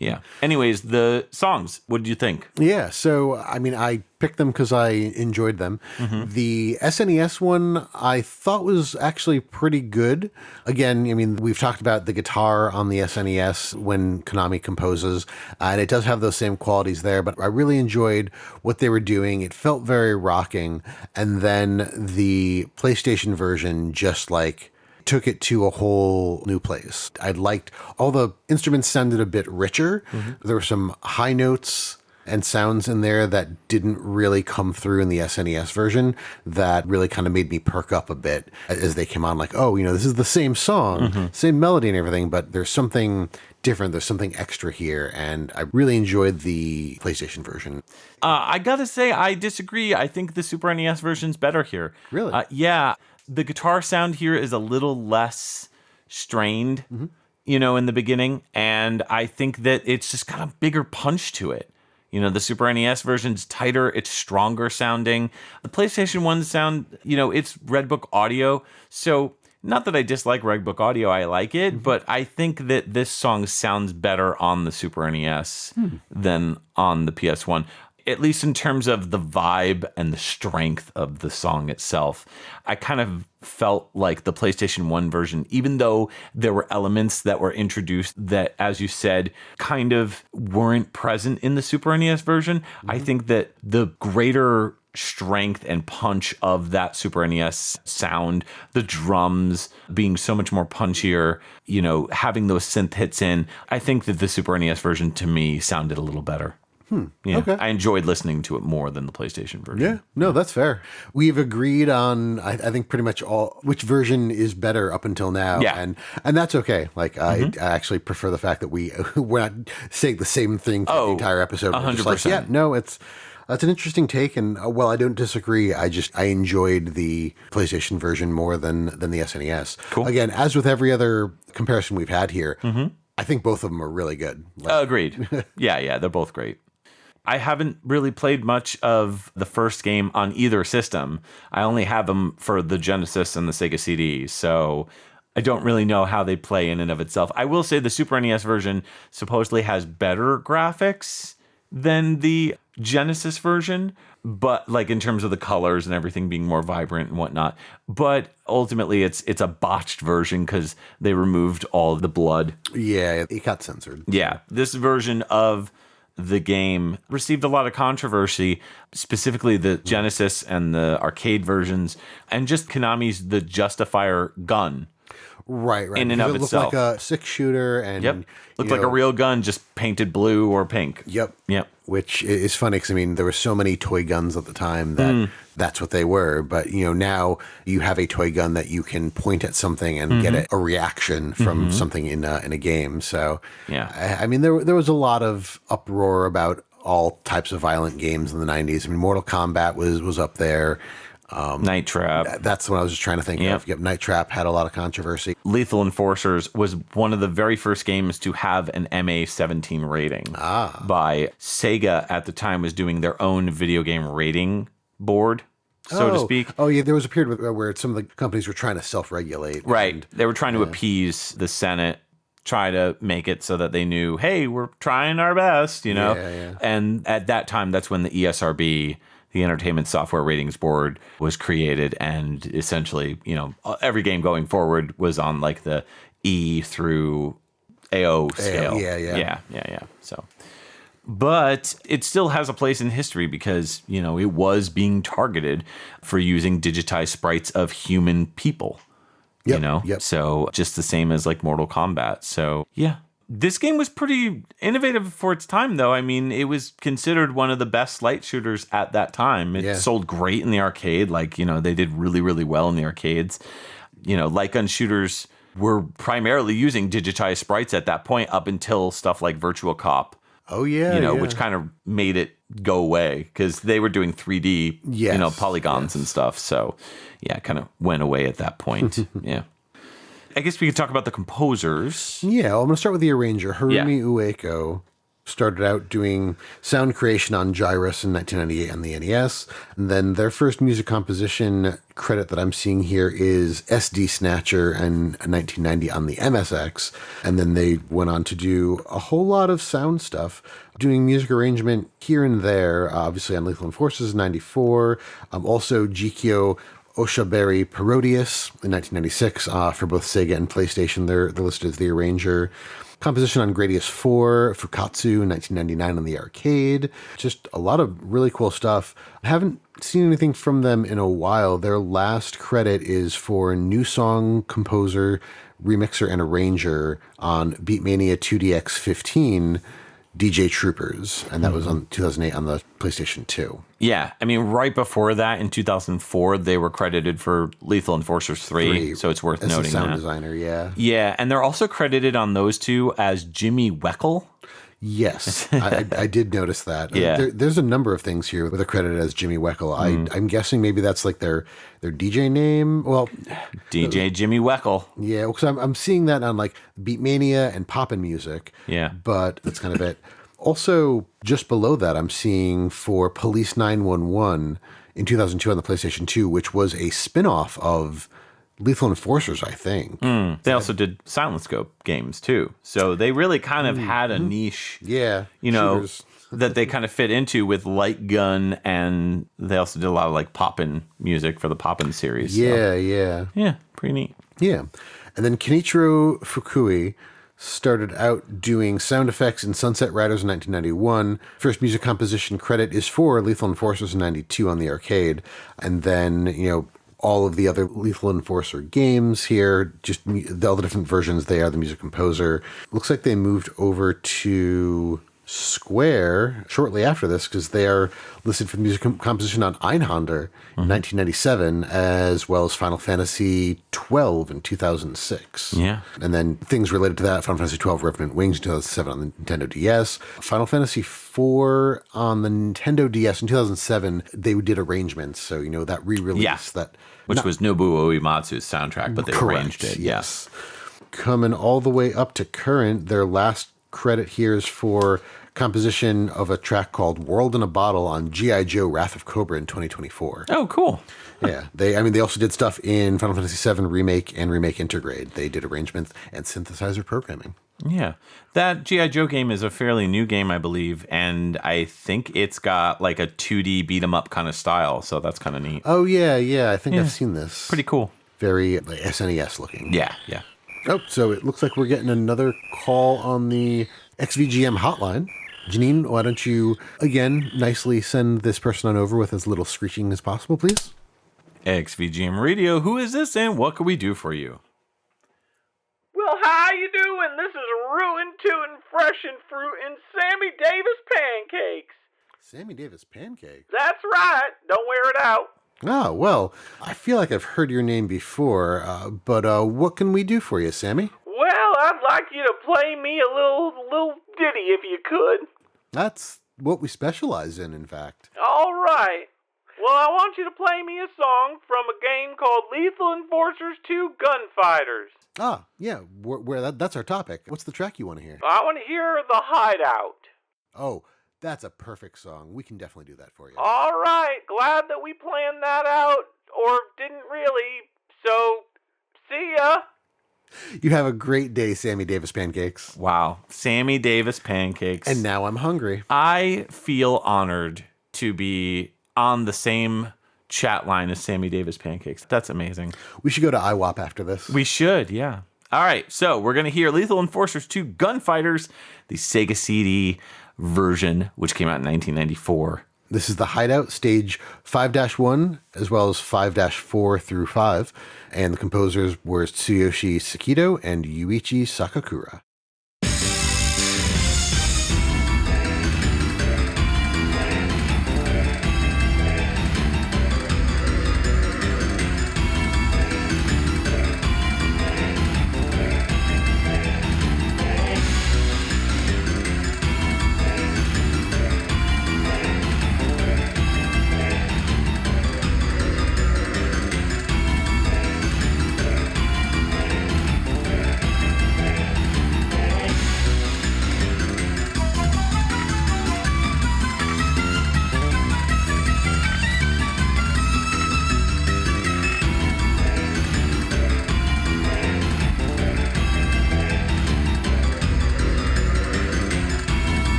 Yeah. Anyways, the songs, what did you think? Yeah, so, I mean, I picked them because I enjoyed them. The SNES one I thought was actually pretty good. Again, I mean, we've talked about the guitar on the SNES when Konami composes, and it does have those same qualities there, but I really enjoyed what they were doing. It felt very rocking, and then the PlayStation version just like took it to a whole new place. I liked all the instruments sounded a bit richer. There were some high notes and sounds in there that didn't really come through in the SNES version that really kind of made me perk up a bit as they came on, like, oh, you know, this is the same song, same melody and everything, but there's something different. There's something extra here. And I really enjoyed the PlayStation version. I gotta say, I disagree. I think the Super NES version's better here. Really? Yeah. The guitar sound here is a little less strained, you know, in the beginning. And I think that it's just got a bigger punch to it. You know, the Super NES version's tighter, it's stronger sounding. The PlayStation 1 sound, you know, it's Red Book audio. So, not that I dislike Red Book audio, I like it, but I think that this song sounds better on the Super NES than on the PS1. At least in terms of the vibe and the strength of the song itself. I kind of felt like the PlayStation 1 version, even though there were elements that were introduced that, as you said, kind of weren't present in the Super NES version, I think that the greater strength and punch of that Super NES sound, the drums being so much more punchier, you know, having those synth hits in, I think that the Super NES version to me sounded a little better. Yeah, okay. I enjoyed listening to it more than the PlayStation version. Yeah, no, that's fair. We've agreed on, I think, pretty much all which version is better up until now. Yeah. And that's okay. Like, I actually prefer the fact that we're not saying the same thing for the entire episode. 100%. Like, yeah, no, that's an interesting take. And while I don't disagree, I enjoyed the PlayStation version more than the SNES. Cool. Again, as with every other comparison we've had here, I think both of them are really good. Agreed. Yeah, they're both great. I haven't really played much of the first game on either system. I only have them for the Genesis and the Sega CD, so I don't really know how they play in and of itself. I will say the Super NES version supposedly has better graphics than the Genesis version, but like in terms of the colors and everything being more vibrant and whatnot. But ultimately, it's a botched version because they removed all of the blood. Yeah, it got censored. Yeah, this version of the game received a lot of controversy, specifically the Genesis and the arcade versions, and just Konami's The Justifier gun. Right. In and of it itself. looked like a 6-shooter and looked like a real gun, just painted blue or pink. Yep. Which is funny because, I mean, there were so many toy guns at the time that that's what they were. But, you know, now you have a toy gun that you can point at something and get a reaction from something in a game. So, yeah, I mean, there was a lot of uproar about all types of violent games in the 90s. I mean, Mortal Kombat was up there. Night Trap. That's what I was just trying to think of. Yep, Night Trap had a lot of controversy. Lethal Enforcers was one of the very first games to have an MA-17 rating by Sega. At the time was doing their own video game rating board, so to speak. Oh, yeah, there was a period where some of the companies were trying to self-regulate. Right. They were trying to appease the Senate, try to make it so that they knew, hey, we're trying our best, you know? Yeah. And at that time, that's when the ESRB, the Entertainment Software Ratings Board, was created, and essentially, you know, every game going forward was on like the E through AO scale. Yeah. So, but it still has a place in history because, you know, it was being targeted for using digitized sprites of human people. You know, so just the same as like Mortal Kombat. So yeah, This game was pretty innovative for its time, though. I mean, it was considered one of the best light shooters at that time. It sold great in the arcade. Like, they did really, really well in the arcades. Light gun shooters were primarily using digitized sprites at that point up until stuff like Virtual Cop. Oh, yeah. Which kind of made it go away because they were doing 3D, polygons and stuff. So, it kind of went away at that point. Yeah. I guess we could talk about the composers. Yeah, well, I'm going to start with the arranger. Harumi Ueko started out doing sound creation on Gyrus in 1998 on the NES. And then their first music composition credit that I'm seeing here is SD Snatcher in 1990 on the MSX. And then they went on to do a whole lot of sound stuff, doing music arrangement here and there, obviously on Lethal Enforcers in 94. Also Jikyo Oshaberi Parodius in 1996 for both Sega and PlayStation. They're listed as the arranger. Composition on Gradius 4, Fukatsu in 1999 on the arcade. Just a lot of really cool stuff. I haven't seen anything from them in a while. Their last credit is for new song composer, remixer, and arranger on Beatmania 2DX15, DJ Troopers, and that was on 2008 on the PlayStation 2. Yeah, I mean, right before that, in 2004, they were credited for Lethal Enforcers 3, so it's worth noting sound that. Designer, yeah. Yeah, and they're also credited on those two as Jimmy Weckel. Yes, I did notice that. Yeah. There's a number of things here with a credit as Jimmy Weckel. I'm guessing maybe that's like their DJ name. Well, DJ Jimmy Weckel. Yeah, because I'm seeing that on like Beatmania and Poppin' Music. Yeah. But that's kind of it. Also, just below that, I'm seeing for Police 911 in 2002 on the PlayStation 2, which was a spin-off of Lethal Enforcers, I think. They also did Silent Scope games, too. So they really kind of had a niche, shooters. that they kind of fit into with light gun, and they also did a lot of like Poppin' music for the Poppin' series. Yeah. Yeah, pretty neat. Yeah. And then Kenichiro Fukui started out doing sound effects in Sunset Riders in 1991. First music composition credit is for Lethal Enforcers in 92 on the arcade. And then, all of the other Lethal Enforcer games here, just all the different versions, they are the music composer. Looks like they moved over to Square shortly after this because they are listed for music composition on Einhander in 1997, as well as Final Fantasy 12 in 2006. Yeah. And then things related to that, Final Fantasy 12 Revenant Wings in 2007 on the Nintendo DS. Final Fantasy 4 on the Nintendo DS in 2007, they did arrangements. So, that re-release which was Nobuo Uematsu's soundtrack, but they arranged it. Yes. Coming all the way up to current, their last credit here is for composition of a track called World in a Bottle on G.I. Joe Wrath of Cobra in 2024. Oh, cool. Yeah. They also did stuff in Final Fantasy VII Remake and Remake Intergrade. They did arrangements and synthesizer programming. Yeah. That G.I. Joe game is a fairly new game, I believe, and I think it's got like a 2D beat-em-up kind of style, so that's kind of neat. Oh, yeah. I think I've seen this. Pretty cool. Very SNES looking. Yeah. Oh, so it looks like we're getting another call on the XVGM hotline. Janine, why don't you, again, nicely send this person on over with as little screeching as possible, please? XVGM Radio, who is this and what can we do for you? Well, how you doing? This is Ruin Tootin' Fresh and Fruit and Sammy Davis Pancakes. Sammy Davis Pancakes? That's right. Don't wear it out. Ah, well, I feel like I've heard your name before, but what can we do for you, Sammy? Well, I'd like you to play me a little ditty if you could. That's what we specialize in fact. All right. Well, I want you to play me a song from a game called Lethal Enforcers 2 Gunfighters. Ah, yeah, that's our topic. What's the track you want to hear? I want to hear The Hideout. Oh, that's a perfect song. We can definitely do that for you. All right. Glad that we planned that out, or didn't really. So, see ya. You have a great day, Sammy Davis Pancakes. Wow. Sammy Davis Pancakes. And now I'm hungry. I feel honored to be on the same chat line as Sammy Davis Pancakes. That's amazing. We should go to IWAP after this. We should, yeah. All right, so we're going to hear Lethal Enforcers 2 Gunfighters, the Sega CD version, which came out in 1994. This is the Hideout, stage 5-1, as well as 5-4 through 5. And the composers were Tsuyoshi Sakido and Yuichi Sakakura.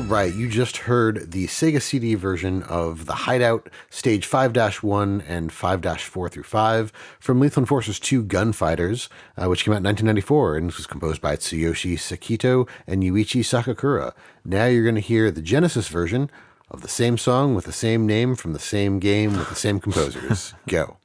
right, you just heard the Sega CD version of The Hideout, Stage 5-1 and 5-4 through 5 from Lethal Enforcers 2 Gunfighters, which came out in 1994 and was composed by Tsuyoshi Sekito and Yuichi Sakakura. Now you're going to hear the Genesis version of the same song with the same name from the same game with the same composers. Go.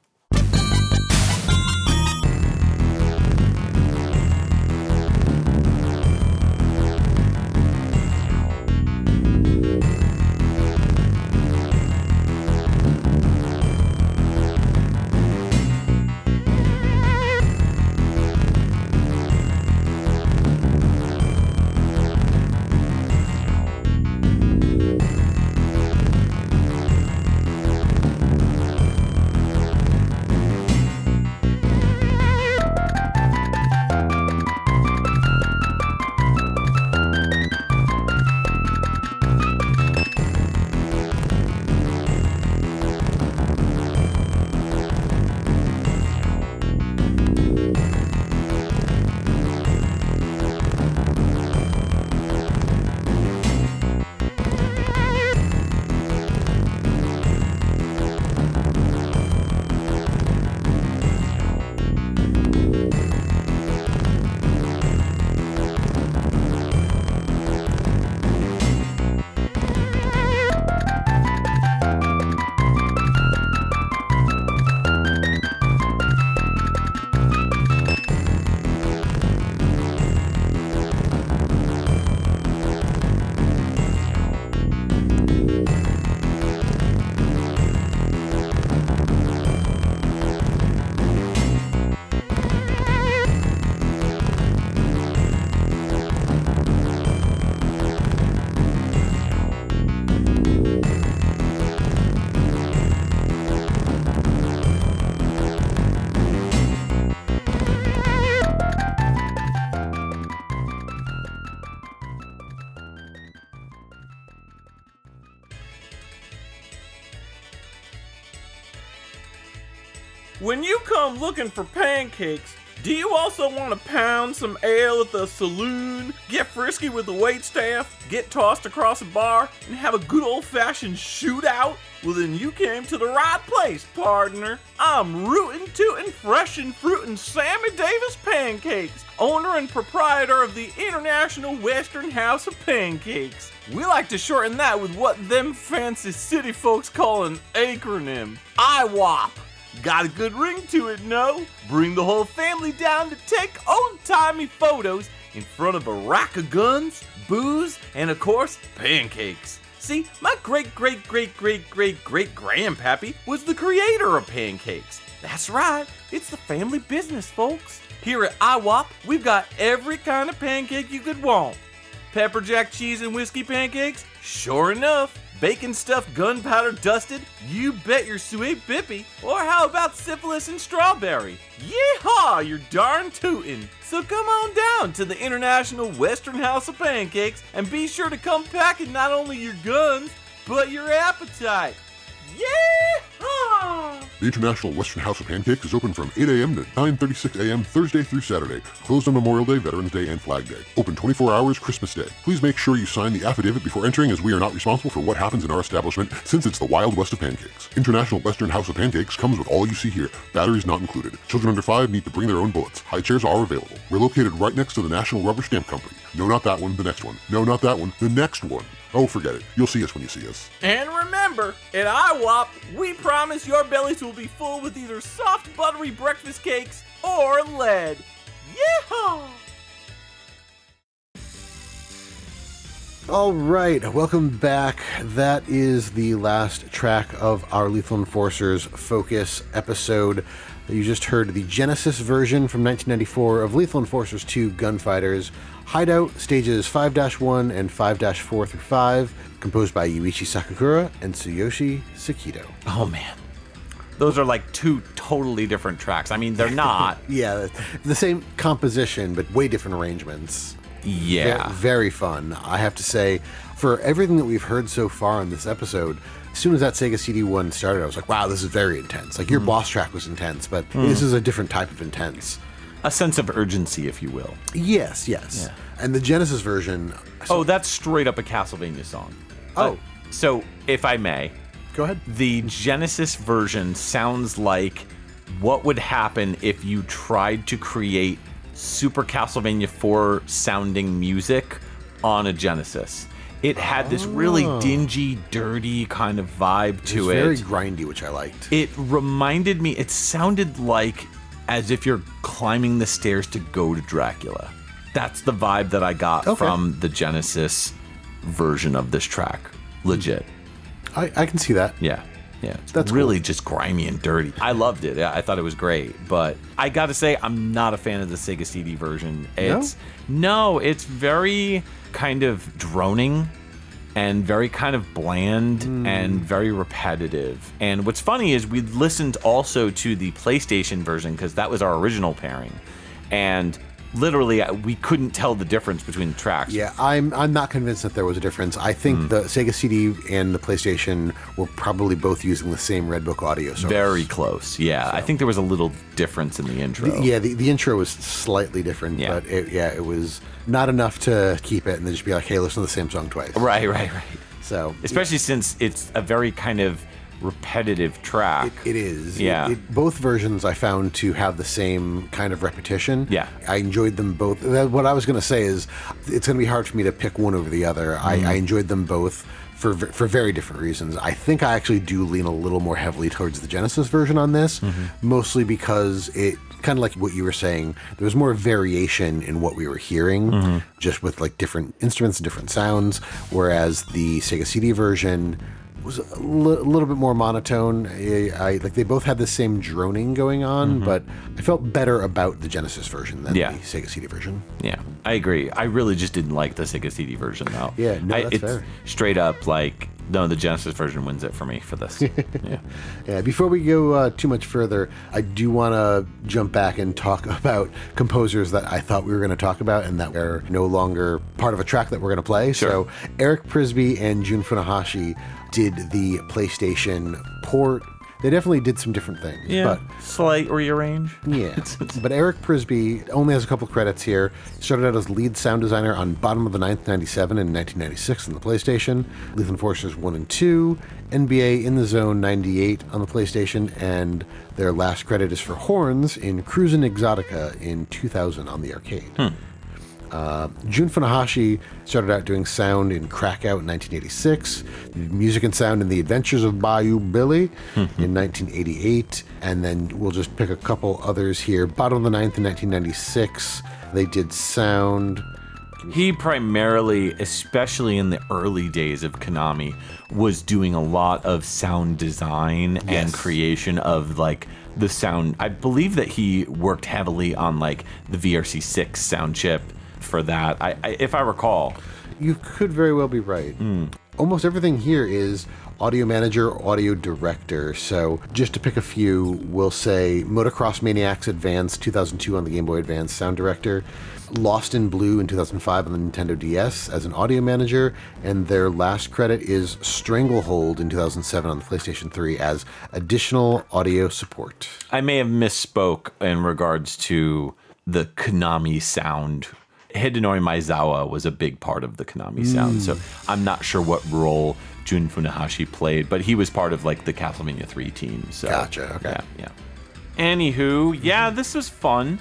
When you come looking for pancakes, do you also want to pound some ale at the saloon, get frisky with the waitstaff, get tossed across a bar, and have a good old-fashioned shootout? Well, then you came to the right place, partner. I'm rootin', tootin', freshin' fruitin' Sammy Davis Pancakes, owner and proprietor of the International Western House of Pancakes. We like to shorten that with what them fancy city folks call an acronym, IWOP. Got a good ring to it, no? Bring the whole family down to take old-timey photos in front of a rack of guns, booze, and of course, pancakes. See, my great-great-great-great-great-great-grandpappy was the creator of pancakes. That's right, it's the family business, folks. Here at IWOP, we've got every kind of pancake you could want. Pepper jack cheese and whiskey pancakes? Sure enough. Bacon stuffed gunpowder dusted? You bet you're sweet bippy. Or how about syphilis and strawberry? Yeehaw, you're darn tootin'. So come on down to the International Western House of Pancakes and be sure to come packing not only your guns, but your appetite. Yeehaw! The International Western House of Pancakes is open from 8 a.m. to 9:36 a.m. Thursday through Saturday. Closed on Memorial Day, Veterans Day, and Flag Day. Open 24 hours Christmas Day. Please make sure you sign the affidavit before entering, as we are not responsible for what happens in our establishment, since it's the Wild West of pancakes. International Western House of Pancakes comes with all you see here. Batteries not included. Children under 5 need to bring their own bullets. High chairs are available. We're located right next to the National Rubber Stamp Company. No, not that one, the next one. No, not that one, the next one. Oh, forget it. You'll see us when you see us. And remember, at IWOP, we promise your bellies will be full with either soft, buttery breakfast cakes or lead. Yeehaw! All right, welcome back. That is the last track of our Lethal Enforcers Focus episode. You just heard the Genesis version from 1994 of Lethal Enforcers 2 Gunfighters. Hideout, stages 5-1 and 5-4 through 5, composed by Yuichi Sakakura and Tsuyoshi Sekito. Oh, man. Those are like two totally different tracks. I mean, they're not. Yeah, the same composition, but way different arrangements. Yeah. Very fun. I have to say, for everything that we've heard so far in this episode, as soon as that Sega CD1 started, I was like, wow, this is very intense. Like, your boss track was intense, but this is a different type of intense. a sense of urgency, if you will. Yes. Yeah. And the Genesis version... That's straight up a Castlevania song. Oh. So, if I may... Go ahead. The Genesis version sounds like what would happen if you tried to create Super Castlevania 4 sounding music on a Genesis. It had this really dingy, dirty kind of vibe to it. It was very grindy, which I liked. It reminded me, it sounded like as if you're climbing the stairs to go to Dracula. That's the vibe that I got from the Genesis version of this track. Legit. I can see that. Yeah. It's That's really cool. just grimy and dirty. I loved it. I thought it was great. But I got to say, I'm not a fan of the Sega CD version. No, it's very kind of droning and very kind of bland and very repetitive. And what's funny is we listened also to the PlayStation version because that was our original pairing. And literally, we couldn't tell the difference between the tracks. Yeah, I'm not convinced that there was a difference. I think the Sega CD and the PlayStation were probably both using the same Red Book audio source. Very close, yeah. So. I think there was a little difference in the intro. The intro was slightly different, but it was not enough to keep it and then just be like, hey, listen to the same song twice. Right. So, especially since it's a very kind of repetitive track. It is. Yeah. Both versions I found to have the same kind of repetition. Yeah. I enjoyed them both. What I was going to say is it's going to be hard for me to pick one over the other. I enjoyed them both for very different reasons. I think I actually do lean a little more heavily towards the Genesis version on this, mostly because it kind of like what you were saying, there was more variation in what we were hearing, just with like different instruments, different sounds, whereas the Sega CD version was a little bit more monotone. Like they both had the same droning going on, but I felt better about the Genesis version than the Sega CD version. Yeah, I agree. I really just didn't like the Sega CD version though. Yeah, no, that's it's fair. Straight up like, no, the Genesis version wins it for me for this. Yeah. Before we go too much further, I do want to jump back and talk about composers that I thought we were going to talk about and that are no longer part of a track that we're going to play. Sure. So Eric Prisby and Jun Funahashi did the PlayStation port. They definitely did some different things. Yeah, but slight rearrange. Yeah, but Eric Prisby only has a couple credits here. He started out as lead sound designer on Bottom of the Ninth 97 and 1996 on the PlayStation, Lethal Enforcers 1 and 2, NBA In the Zone 98 on the PlayStation, and their last credit is for horns in Cruisin' Exotica in 2000 on the arcade. Jun Funahashi started out doing sound in Krakow in 1986, music and sound in The Adventures of Bayou Billy in 1988, and then we'll just pick a couple others here. Bottom of the Ninth in 1996, they did sound. He primarily, especially in the early days of Konami, was doing a lot of sound design and creation of like the sound. I believe that he worked heavily on like the VRC6 sound chip for that. I if I recall. You could very well be right. Almost everything here is audio manager, audio director. So just to pick a few, we'll say Motocross Maniacs Advance 2002 on the Game Boy Advance sound director, Lost in Blue in 2005 on the Nintendo DS as an audio manager, and their last credit is Stranglehold in 2007 on the PlayStation 3 as additional audio support. I may have misspoke in regards to the Konami sound. Hidenori Maezawa was a big part of the Konami sound, so I'm not sure what role Jun Funahashi played, but he was part of like the Castlevania 3 team. So Gotcha, okay. Yeah. Anywho, yeah, this was fun.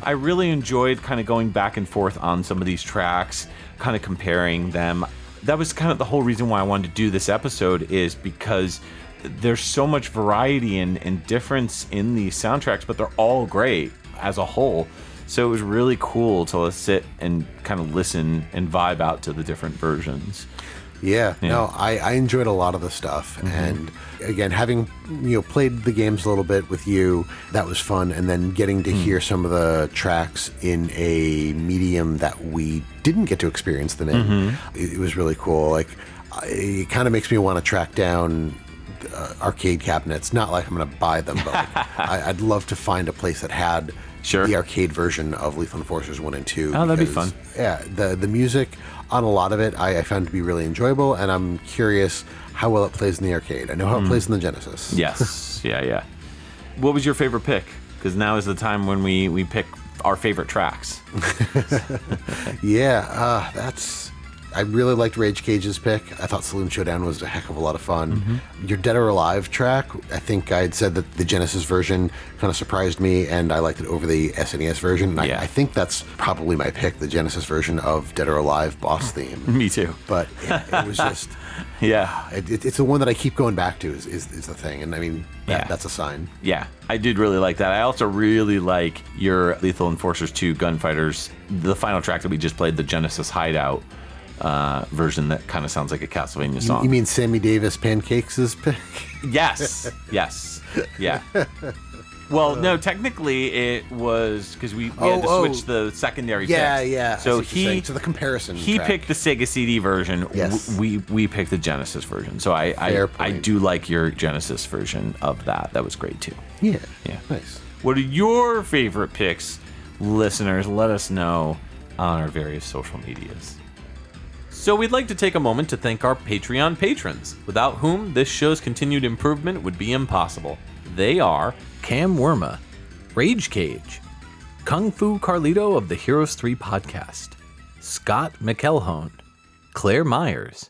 I really enjoyed kind of going back and forth on some of these tracks, kind of comparing them. That was kind of the whole reason why I wanted to do this episode, is because there's so much variety and difference in these soundtracks, but they're all great as a whole. So it was really cool to sit and kind of listen and vibe out to the different versions. Yeah. No, I enjoyed a lot of the stuff. And again, having played the games a little bit with you, that was fun. And then getting to hear some of the tracks in a medium that we didn't get to experience them in, it was really cool. Like, it kind of makes me want to track down arcade cabinets. Not like I'm going to buy them, but like, I'd love to find a place that had the arcade version of Lethal Enforcers 1 and 2. Oh, that'd be fun. Yeah, the music on a lot of it I found to be really enjoyable, and I'm curious how well it plays in the arcade. I know how it plays in the Genesis. Yes. Yeah. What was your favorite pick? Because now is the time when we pick our favorite tracks. Yeah, I really liked Rage Cage's pick. I thought Saloon Showdown was a heck of a lot of fun. Your Dead or Alive track, I think I had said that the Genesis version kind of surprised me, and I liked it over the SNES version. And I think that's probably my pick, the Genesis version of Dead or Alive boss theme. Me too. But it was just... Yeah. It's the one that I keep going back to is the thing. And I mean, that's a sign. Yeah, I did really like that. I also really like your Lethal Enforcers 2 Gunfighters, the final track that we just played, the Genesis Hideout version that kind of sounds like a Castlevania song. You mean Sammy Davis Pancakes' pick? Yes. Yeah. Well, no, technically it was because we had to switch the secondary picks. Yeah. So so the comparison. He track. picked the Sega CD version. Yes. We picked the Genesis version. So I do like your Genesis version of that. That was great too. Yeah. Nice. What are your favorite picks, listeners? Let us know on our various social medias. So we'd like to take a moment to thank our Patreon patrons, without whom this show's continued improvement would be impossible. They are Cam Worma, Rage Cage, Kung Fu Carlito of the Heroes 3 podcast, Scott McElhone, Claire Myers,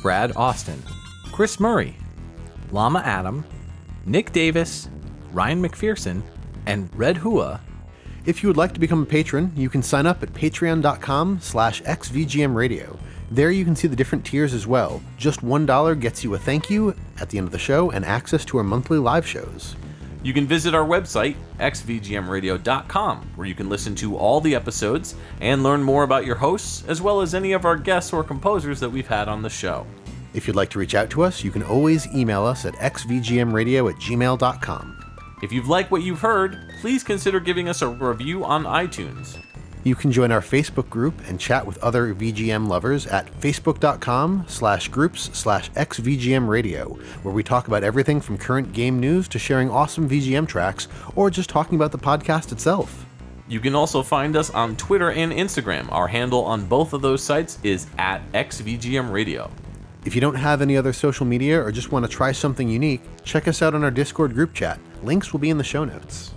Brad Austin, Chris Murray, Llama Adam, Nick Davis, Ryan McPherson, and Red Hua. If you would like to become a patron, you can sign up at patreon.com/XVGM Radio. There you can see the different tiers as well. Just $1 gets you a thank you at the end of the show and access to our monthly live shows. You can visit our website, xvgmradio.com, where you can listen to all the episodes and learn more about your hosts, as well as any of our guests or composers that we've had on the show. If you'd like to reach out to us, you can always email us at xvgmradio@gmail.com. If you've liked what you've heard, please consider giving us a review on iTunes. You can join our Facebook group and chat with other VGM lovers at facebook.com/groups/xvgmradio, where we talk about everything from current game news to sharing awesome VGM tracks or just talking about the podcast itself. You can also find us on Twitter and Instagram. Our handle on both of those sites is @XVGMRadio. If you don't have any other social media or just want to try something unique, check us out on our Discord group chat. Links will be in the show notes.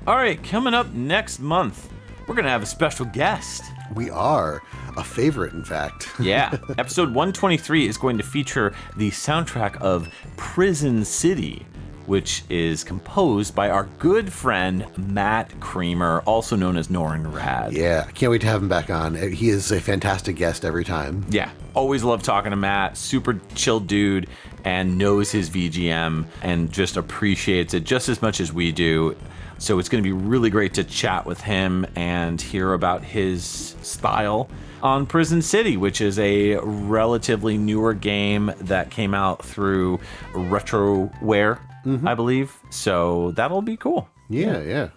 All right, coming up next month, we're going to have a special guest. We are. A favorite, in fact. Yeah. Episode 123 is going to feature the soundtrack of Prison City, which is composed by our good friend Matt Creamer, also known as Norin Rad. Yeah, I can't wait to have him back on. He is a fantastic guest every time. Yeah, always love talking to Matt. Super chill dude and knows his VGM and just appreciates it just as much as we do. So it's going to be really great to chat with him and hear about his style on Prison City, which is a relatively newer game that came out through Retroware, I believe. So that'll be cool. Yeah.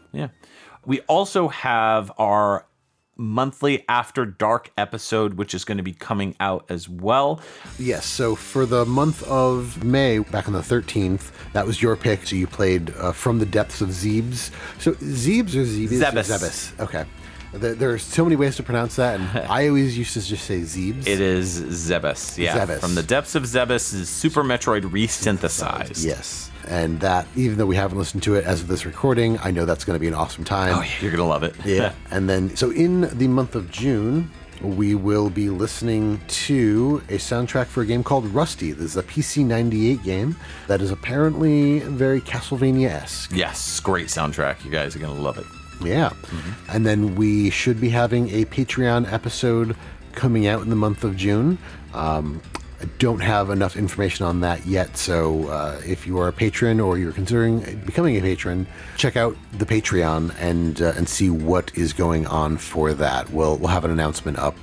We also have our monthly After Dark episode, which is going to be coming out as well. Yes, so for the month of May, back on the 13th, that was your pick. So you played From the Depths of Zebes. So Zebes or Zebes? Zebes. Okay. There's so many ways to pronounce that, and I always used to just say Zebes. It is Zebes, yeah. Zebes. From the Depths of Zebes is Super Metroid resynthesized. Yes. And that, even though we haven't listened to it as of this recording, I know that's going to be an awesome time. Oh, yeah, you're going to love it. Yeah. And then, so in the month of June, we will be listening to a soundtrack for a game called Rusty. This is a PC 98 game that is apparently very Castlevania-esque. Yes, great soundtrack. You guys are going to love it. Yeah. Mm-hmm. And then we should be having a Patreon episode coming out in the month of June. I don't have enough information on that yet, so if you are a patron or you're considering becoming a patron, check out the Patreon and see what is going on for that. We'll have an announcement up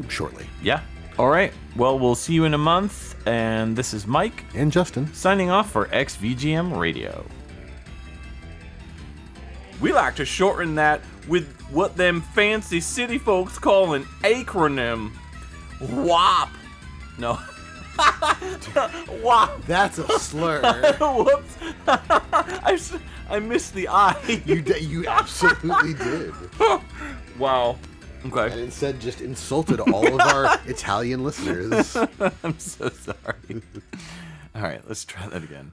shortly. Yeah. All right. Well, we'll see you in a month, and this is Mike And Justin. signing off for XVGM Radio. We like to shorten that with what them fancy city folks call an acronym. WAP. No. WAP. That's a slur. Whoops. I missed the I. You absolutely did. Wow. Okay. And instead just insulted all of our Italian listeners. I'm so sorry. All right, let's try that again.